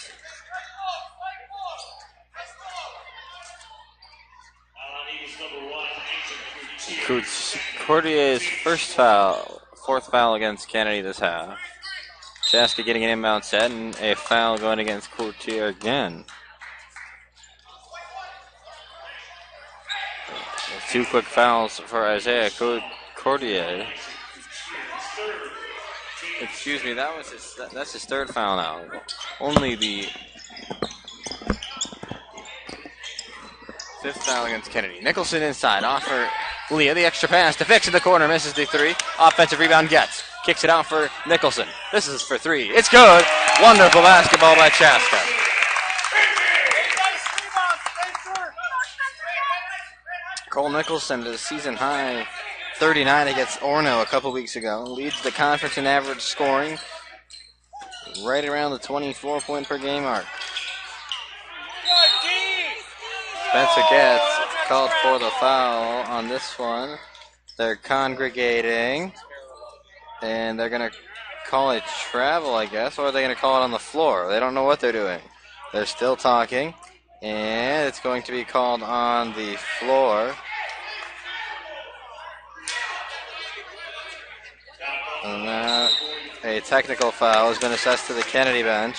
Courtier's first foul, 4th foul against Kennedy this half. Chaska getting an inbound set and a foul going against Courtier again. 2 quick fouls for Isaiah Courtier. Excuse me, that's his 3rd foul now. Only the 5th foul against Kennedy. Nicholson inside, off for Leah, the extra pass to Fix in the corner, misses the 3. Offensive rebound gets. Kicks it out for Nicholson. This is for 3. It's good. Wonderful basketball by Chaska. Cole Nicholson to the season high 39 against Orono a couple weeks ago. Leads the conference in average scoring. Right around the 24-point per game mark. Spencer Getz called for the foul on this one. They're congregating, and they're going to call a travel, I guess, or are they going to call it on the floor? They don't know what they're doing. They're still talking, and it's going to be called on the floor. And now a technical foul has been assessed to the Kennedy bench.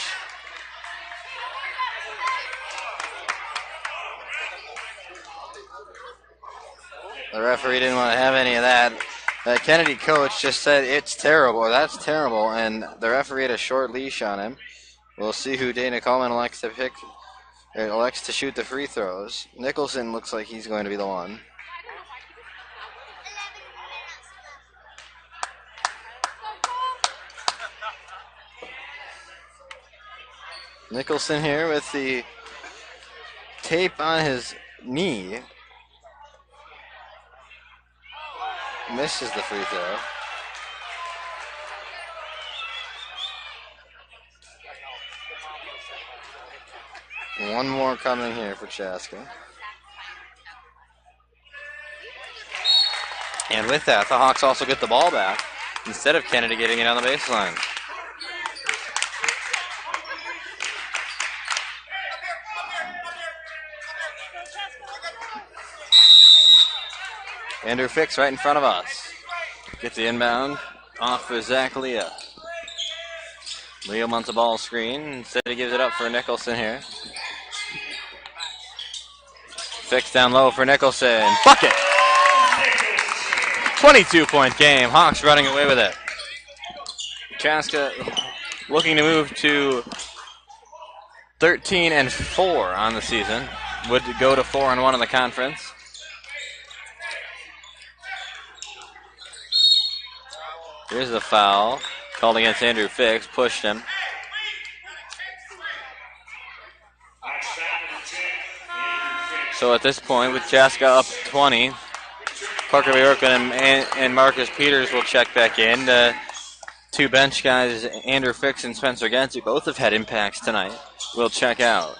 The referee didn't want to have any of that. The Kennedy coach just said it's terrible, or that's terrible, and the referee had a short leash on him. We'll see who Dana Coleman elects to shoot the free throws. Nicholson looks like he's going to be the one. Nicholson here with the tape on his knee. Misses the free throw. One more coming here for Chaska. And with that, the Hawks also get the ball back instead of Kennedy getting it on the baseline. Andrew Fix right in front of us. Gets the inbound off for Zach Leah. Leah wants a ball screen. Instead he gives it up for Nicholson here. Fix down low for Nicholson. Bucket! 22-point game. Hawks running away with it. Chaska looking to move to 13-4 on the season. Would go to 4-1 in the conference. Here's the foul. Called against Andrew Fix. Pushed him. So at this point, with Chaska up 20, Parker Bjorklund and Marcus Peters will check back in. The two bench guys, Andrew Fix and Spencer Gensey, both have had impacts tonight, will check out.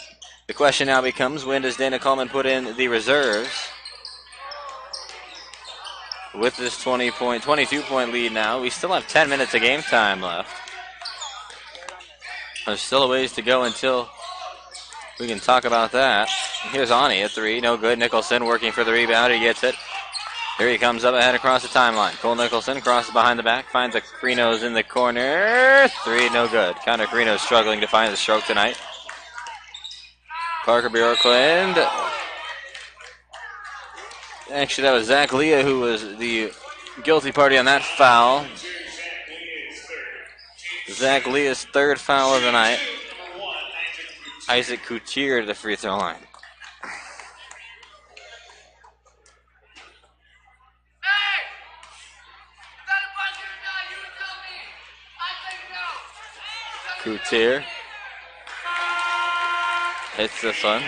The question now becomes, when does Dana Coleman put in the reserves? With this 22-point lead now, we still have 10 minutes of game time left. There's still a ways to go until we can talk about that. Here's Ani at three, no good. Nicholson working for the rebound, he gets it. Here he comes up ahead across the timeline. Cole Nicholson crosses behind the back, finds a Krinos in the corner. Three, no good. Connor Krinos struggling to find the stroke tonight. Parker Bjorklund. Actually, that was Zach Leah who was the guilty party on that foul. Zach Leah's third foul of the night. Isaac Coutier to the free throw line. Coutier hits this one.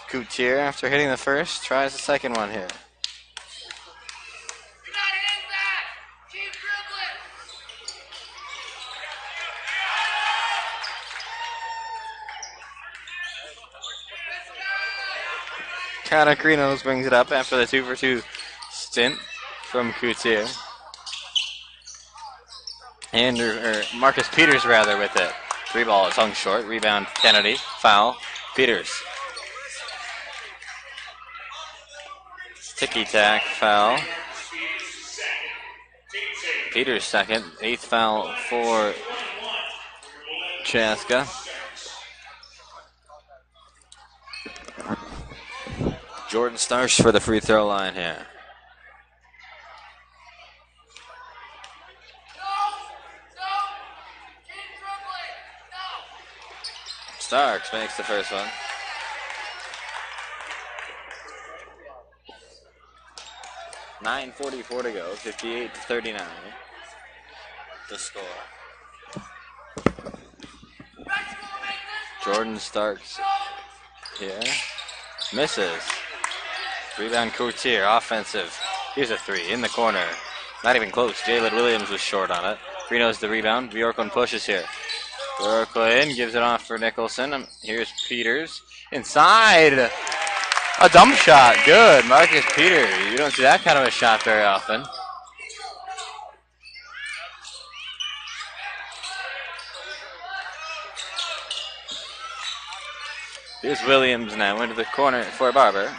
Coutier, after hitting the first, tries the second one here. Connor Krinos brings it up after the 2-for-2 stint from Coutier. Marcus Peters rather with it. Three ball is hung short. Rebound Kennedy. Foul. Peters. Ticky-tack foul. Peters second. Eighth foul for Chaska. Jordan Starsh for the free throw line here. Starks makes the first one. .9:44 to go, 58-39. The score. Jordan Starks here. Misses. Rebound Coutier, offensive. Here's a three in the corner. Not even close. Jalen Williams was short on it. Krinos the rebound. Bjorklund pushes here. Bjorklund gives it off for Nicholson. Here's Peters. Inside. A dump shot. Good. Marcus Peters. You don't see that kind of a shot very often. Here's Williams now into the corner for Barber.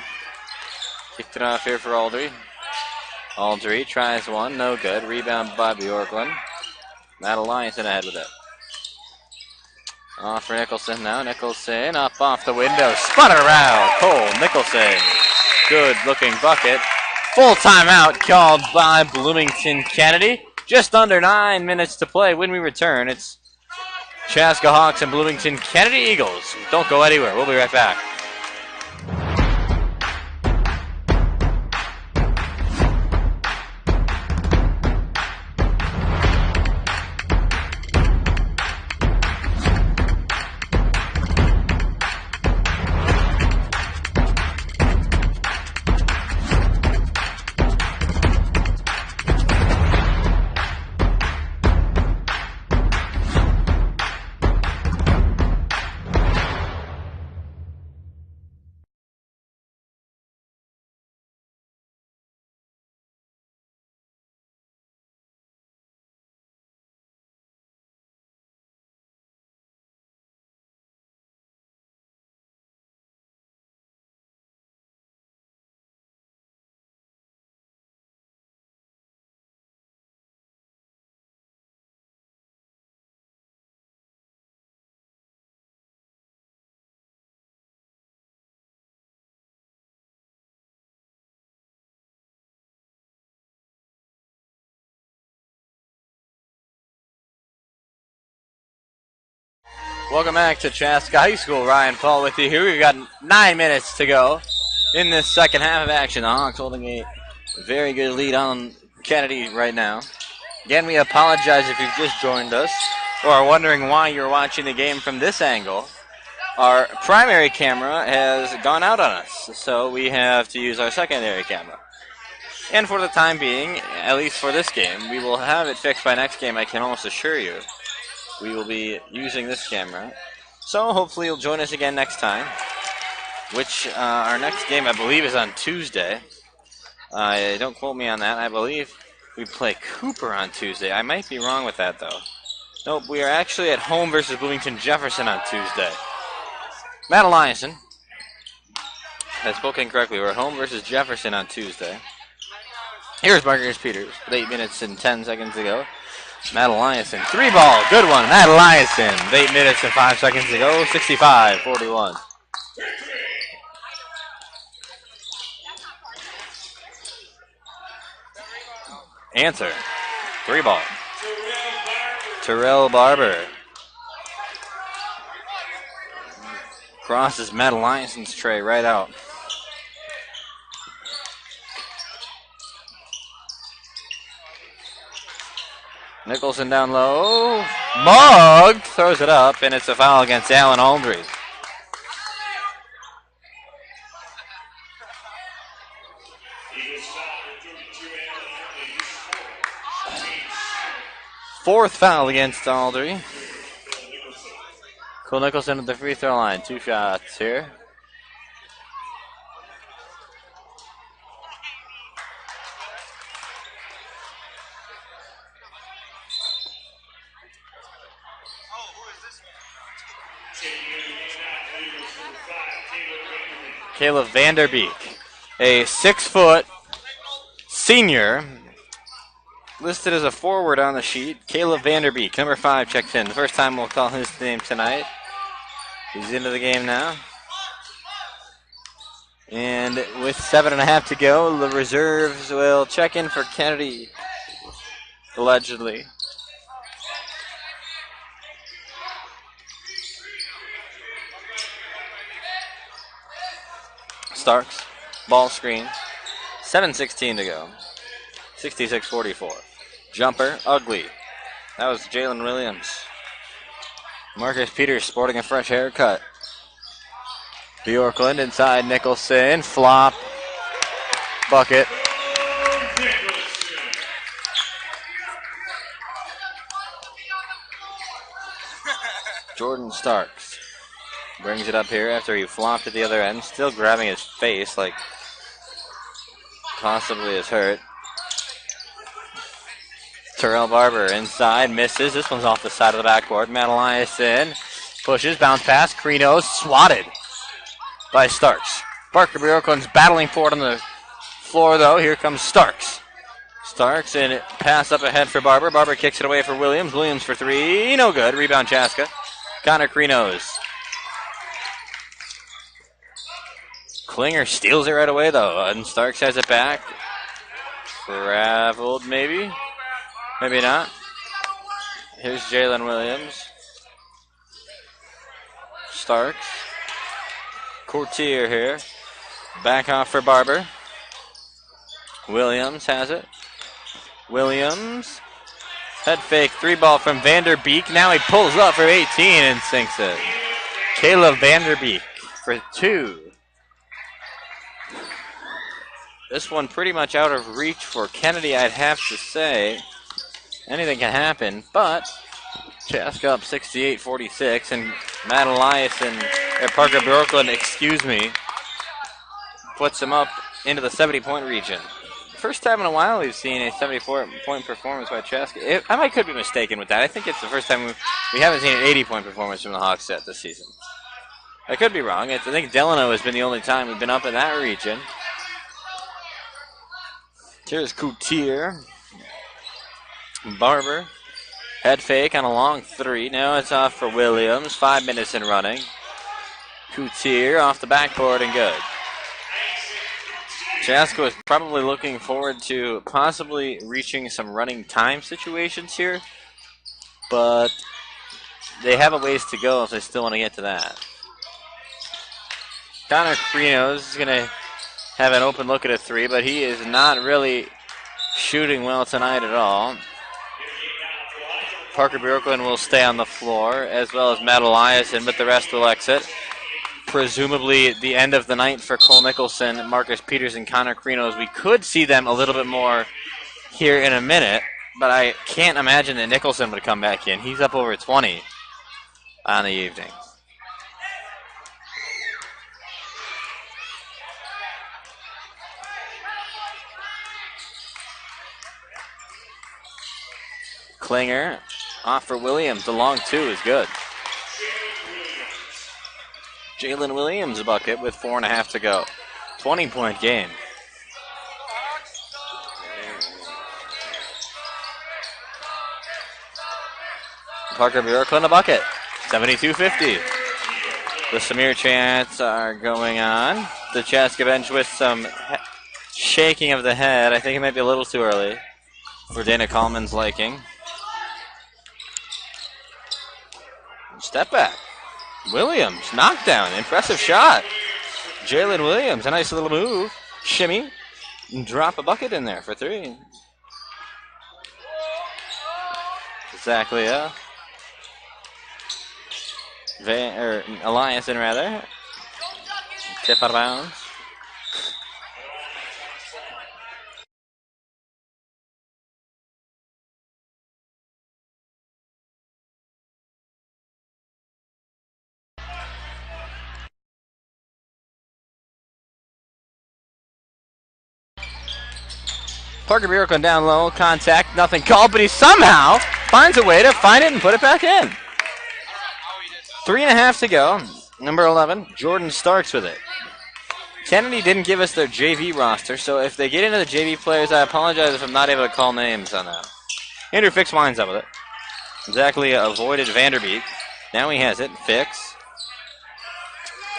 Kicked it off here for Aldry. Aldry tries one. No good. Rebound by Bjorklund. Matt Alliance in ahead with it. Off for Nicholson now. Nicholson up off the window. Spun it around. Cole Nicholson. Good looking bucket. Full timeout called by Bloomington Kennedy. Just under 9 minutes to play. When we return, it's Chaska Hawks and Bloomington Kennedy Eagles. Don't go anywhere. We'll be right back. Welcome back to Chaska High School. Ryan Paul with you here. We've got 9 minutes to go in this second half of action. The Hawks holding a very good lead on Kennedy right now. Again, we apologize if you've just joined us or are wondering why you're watching the game from this angle. Our primary camera has gone out on us, so we have to use our secondary camera. And for the time being, at least for this game, we will have it fixed by next game, I can almost assure you. We will be using this camera. So hopefully you'll join us again next time, which our next game I believe is on Tuesday. Don't quote me on that. I believe we play Cooper on Tuesday. I might be wrong with that though. Nope, we are actually at home versus Bloomington Jefferson on Tuesday. Matt Eliason has spoken correctly. We're at home versus Jefferson on Tuesday. Here's Marcus Peters with 8 minutes and 10 seconds to go. Matt Eliason, 3-ball, good one. Matt Eliason, 8 minutes and 5 seconds to go, 65-41. Answer, 3-ball. Terrell Barber crosses Matt Eliason's tray right out. Nicholson down low. Mugg throws it up, and it's a foul against Alan Aldry. Fourth foul against Aldry. Cole Nicholson at the free throw line. 2 shots here. Caleb Vanderbeek, a 6-foot senior, listed as a forward on the sheet. Caleb Vanderbeek, number 5, checks in. The first time we'll call his name tonight. He's into the game now. And with 7.5 to go, the reserves will check in for Kennedy, allegedly. Starks, ball screen, 7:16 to go, 66-44. Jumper, ugly. That was Jalen Williams. Marcus Peters sporting a fresh haircut. Bjorklund inside Nicholson, flop, bucket. Jordan Starks. Brings it up here after he flopped at the other end. Still grabbing his face like possibly is hurt. Terrell Barber inside, misses. This one's off the side of the backboard. Matt Eliason pushes, bounce pass. Carino swatted by Starks. Parker Bjorklund's battling for it on the floor, though. Here comes Starks. Starks and pass up ahead for Barber. Barber kicks it away for Williams. Williams for three. No good. Rebound Chaska. Connor Krinos. Klinger steals it right away, though. And Starks has it back. Traveled, maybe. Maybe not. Here's Jalen Williams. Starks. Courtier here. Back off for Barber. Williams has it. Williams. Head fake. 3-ball from Vanderbeek. Now he pulls up for 18 and sinks it. Caleb Vanderbeek for 2. This one pretty much out of reach for Kennedy, I'd have to say. Anything can happen, but Chaska up 68-46, and Matt Eliason, or Parker Bjorklund, puts him up into the 70-point region. First time in a while we've seen a 74-point performance by Chaska. I could be mistaken with that. I think it's the first time we haven't seen an 80-point performance from the Hawks yet this season. I could be wrong. I think Delano has been the only time we've been up in that region. Here's Coutier. Barber. Head fake on a long 3. Now it's off for Williams. 5 minutes in running. Coutier off the backboard and good. Chaska was probably looking forward to possibly reaching some running time situations here, but they have a ways to go if they still want to get to that. Connor Krinos is going to have an open look at a 3, but he is not really shooting well tonight at all. Parker Bjorklund will stay on the floor, as well as Matt Eliason, but the rest will exit. Presumably the end of the night for Cole Nicholson, Marcus Peters, and Connor Krinos. We could see them a little bit more here in a minute, but I can't imagine that Nicholson would come back in. He's up over 20 on the evening. Klinger off for Williams. The long 2 is good. Jalen Williams bucket with 4.5 to go. 20-point game. Parker Bjorklund a bucket. 72-50. The Samir chants are going on. The Chaska bench with some shaking of the head. I think it might be a little too early for Dana Coleman's liking. Step back. Williams, knockdown, impressive shot. Jalen Williams, a nice little move. Shimmy, and drop a bucket in there for 3. Exactly, yeah. Eliason, rather. Tip out of bounds. Parker Bjorklund down low, contact, nothing called, but he somehow finds a way to find it and put it back in. 3.5 to go. Number 11, Jordan Starks with it. Kennedy didn't give us their JV roster, so if they get into the JV players, I apologize if I'm not able to call names on that. Andrew Fix winds up with it. Exactly avoided Vanderbeek. Now he has it. Fix.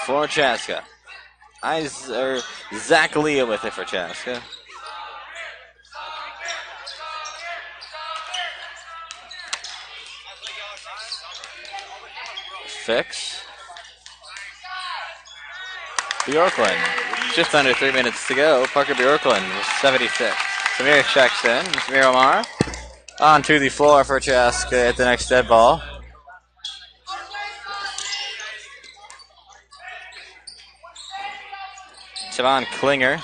For Chaska. Zach Leah with it for Chaska. Fix. Bjorklund. Just under 3 minutes to go. Parker Bjorklund with 76. Samir checks in. Samir Omar onto the floor for Chaska at the next dead ball. Siobhan Klinger.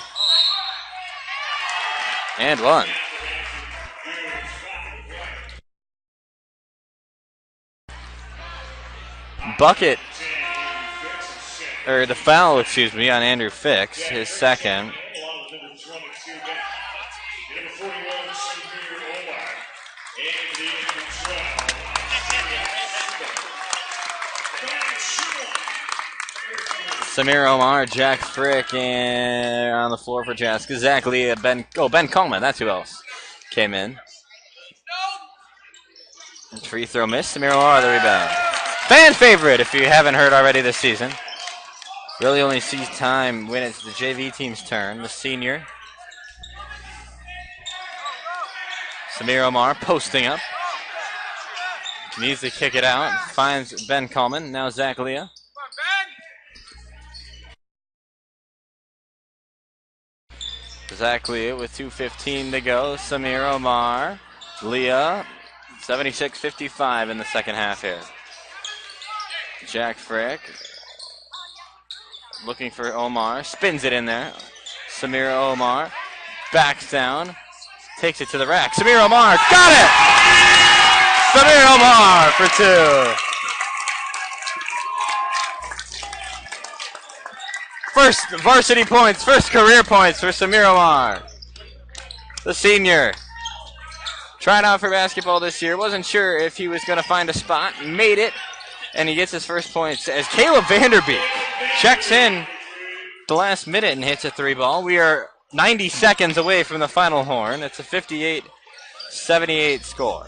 And 1. Bucket or the foul, excuse me, on Andrew Fix, his second. Samir Omar, Jack Frick, and on the floor for Chaska. Zach Lee, Ben Coleman, that's who else came in. Free throw miss, Samir Omar the rebound. Fan favorite, if you haven't heard already this season. Really only sees time when it's the JV team's turn. The senior. Samir Omar posting up. Needs to kick it out. Finds Ben Coleman. Now Zach Leah. Zach Leah with 2:15 to go. Samir Omar. Leah. 76-55 in the second half here. Jack Frick. Looking for Omar. Spins it in there. Samir Omar. Backs down. Takes it to the rack. Samir Omar. Got it! Samir Omar for two. First varsity points. First career points for Samir Omar. The senior. Trying out for basketball this year. Wasn't sure if he was going to find a spot. Made it. And he gets his first points as Caleb Vanderbeek checks in the last minute and hits a three ball. We are 90 seconds away from the final horn. It's a 58-78 score.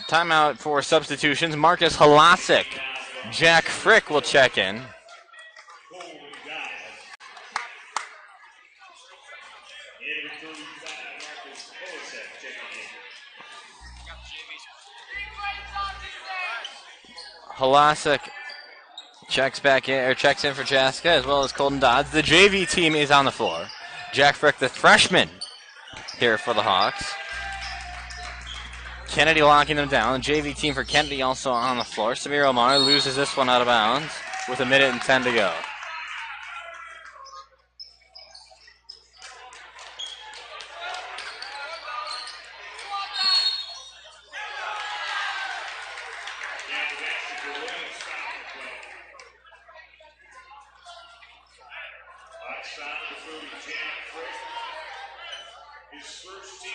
Timeout for substitutions. Marcus Halasik. Jack Frick will check in. Halasik checks in for Chaska, as well as Colton Dodds. The JV team is on the floor. Jack Frick, the freshman, here for the Hawks. Kennedy locking them down. The JV team for Kennedy also on the floor. Samir Omar loses this one out of bounds with 1:10 to go. His first team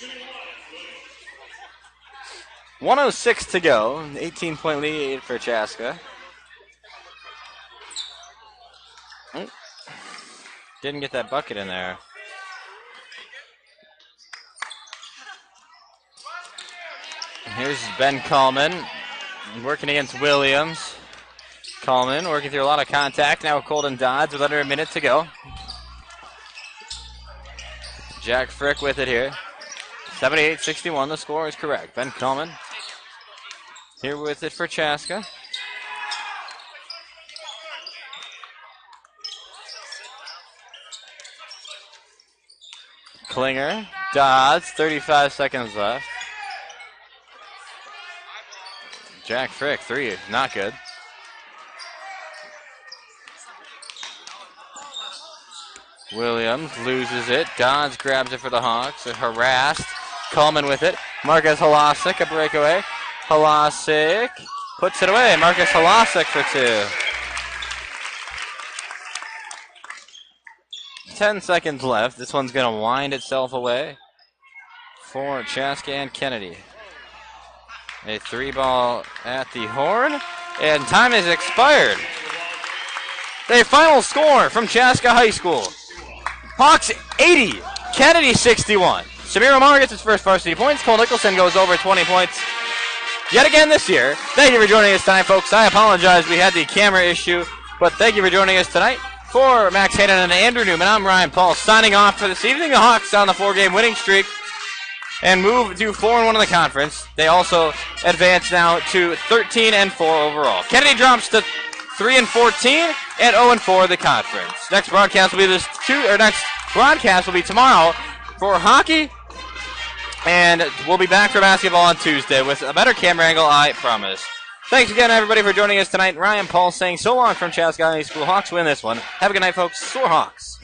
10. 1:06 to go. 18-point lead for Chaska. Didn't get that bucket in there. Here's Ben Coleman working against Williams. Coleman working through a lot of contact. Now Colton Dodds with under a minute to go. Jack Frick with it here. 78-61, the score is correct. Ben Coleman here with it for Chaska. Klinger, Dodds, 35 seconds left. Jack Frick, three, not good. Williams loses it. Dodds grabs it for the Hawks. They're harassed. Coleman with it. Marcus Halasik, a breakaway. Halasik puts it away. Marcus Halasik for two. 10 seconds left. This one's going to wind itself away for Chaska and Kennedy. A three ball at the horn, and time has expired. The final score from Chaska High School. Hawks 80, Kennedy 61. Samir Omar gets his first varsity points. Cole Nicholson goes over 20 points yet again this year. Thank you for joining us tonight, folks. I apologize we had the camera issue, but thank you for joining us tonight. For Max Hayden and Andrew Newman, I'm Ryan Paul signing off for this evening. The Hawks on the 4-game winning streak and move to 4-1 in the conference. They also advance now to 13-4 overall. Kennedy drops to 3-14 and 0-4 in the conference. Next broadcast will be tomorrow for hockey, and we'll be back for basketball on Tuesday with a better camera angle, I promise. Thanks again, everybody, for joining us tonight. Ryan Paul saying so long from Chaska High School. Hawks win this one. Have a good night, folks. Soar Hawks.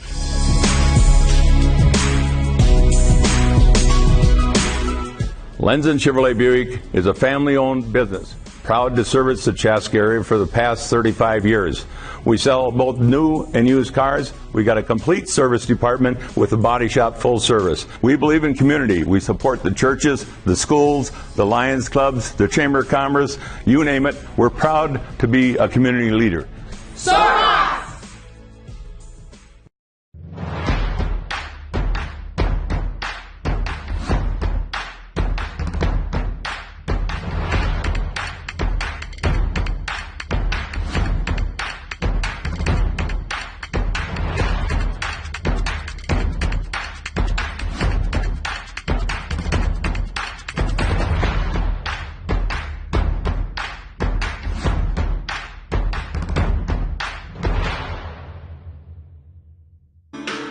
Lenzen Chevrolet Buick is a family-owned business, proud to service the Chaska area for the past 35 years. We sell both new and used cars. We got a complete service department with a body shop full service. We believe in community. We support the churches, the schools, the Lions clubs, the Chamber of Commerce, you name it. We're proud to be a community leader.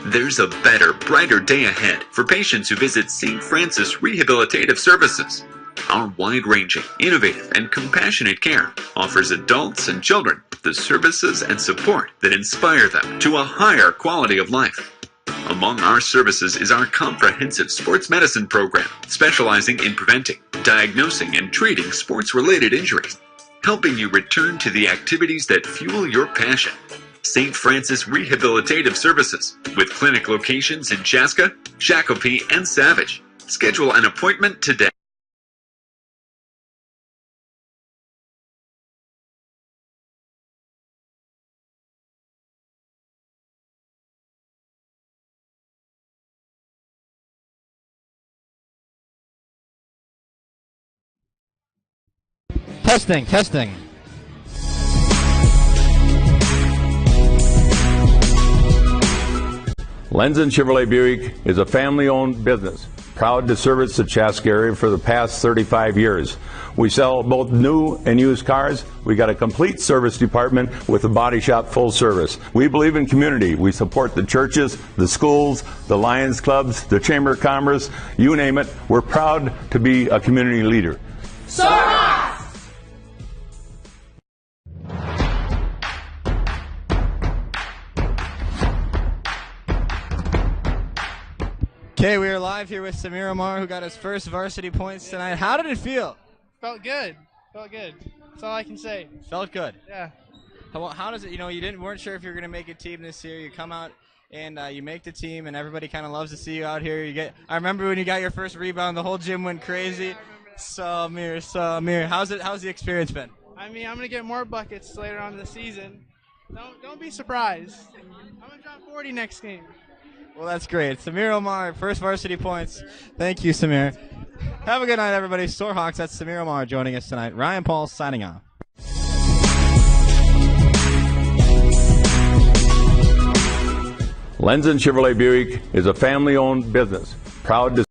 There's a better, brighter day ahead for patients who visit St. Francis Rehabilitative Services. Our wide-ranging, innovative, and compassionate care offers adults and children the services and support that inspire them to a higher quality of life. Among our services is our comprehensive sports medicine program, specializing in preventing, diagnosing, and treating sports-related injuries, helping you return to the activities that fuel your passion. St. Francis Rehabilitative Services, with clinic locations in Chaska, Shakopee, and Savage. Schedule an appointment today. Testing. Lenzen Chevrolet Buick is a family-owned business, proud to service the Chaska area for the past 35 years. We sell both new and used cars. We got a complete service department with a body shop full service. We believe in community. We support the churches, the schools, the Lions clubs, the Chamber of Commerce, you name it. We're proud to be a community leader. Okay, we are live here with Samir Omar, who got his first varsity points tonight. How did it feel? Felt good. That's all I can say. Felt good. Yeah. How does it? You know, weren't sure if you were going to make a team this year. You come out and you make the team, and everybody kind of loves to see you out here. I remember when you got your first rebound, the whole gym went crazy. Samir, how's the experience been? I mean, I'm gonna get more buckets later on in the season. Don't be surprised. I'm gonna drop 40 next game. Well, that's great. Samir Omar, first varsity points. Thank you, Samir. Have a good night, everybody. Storehawks, that's Samir Omar joining us tonight. Ryan Paul signing off. Lenzen Chevrolet Buick is a family-owned business, proud to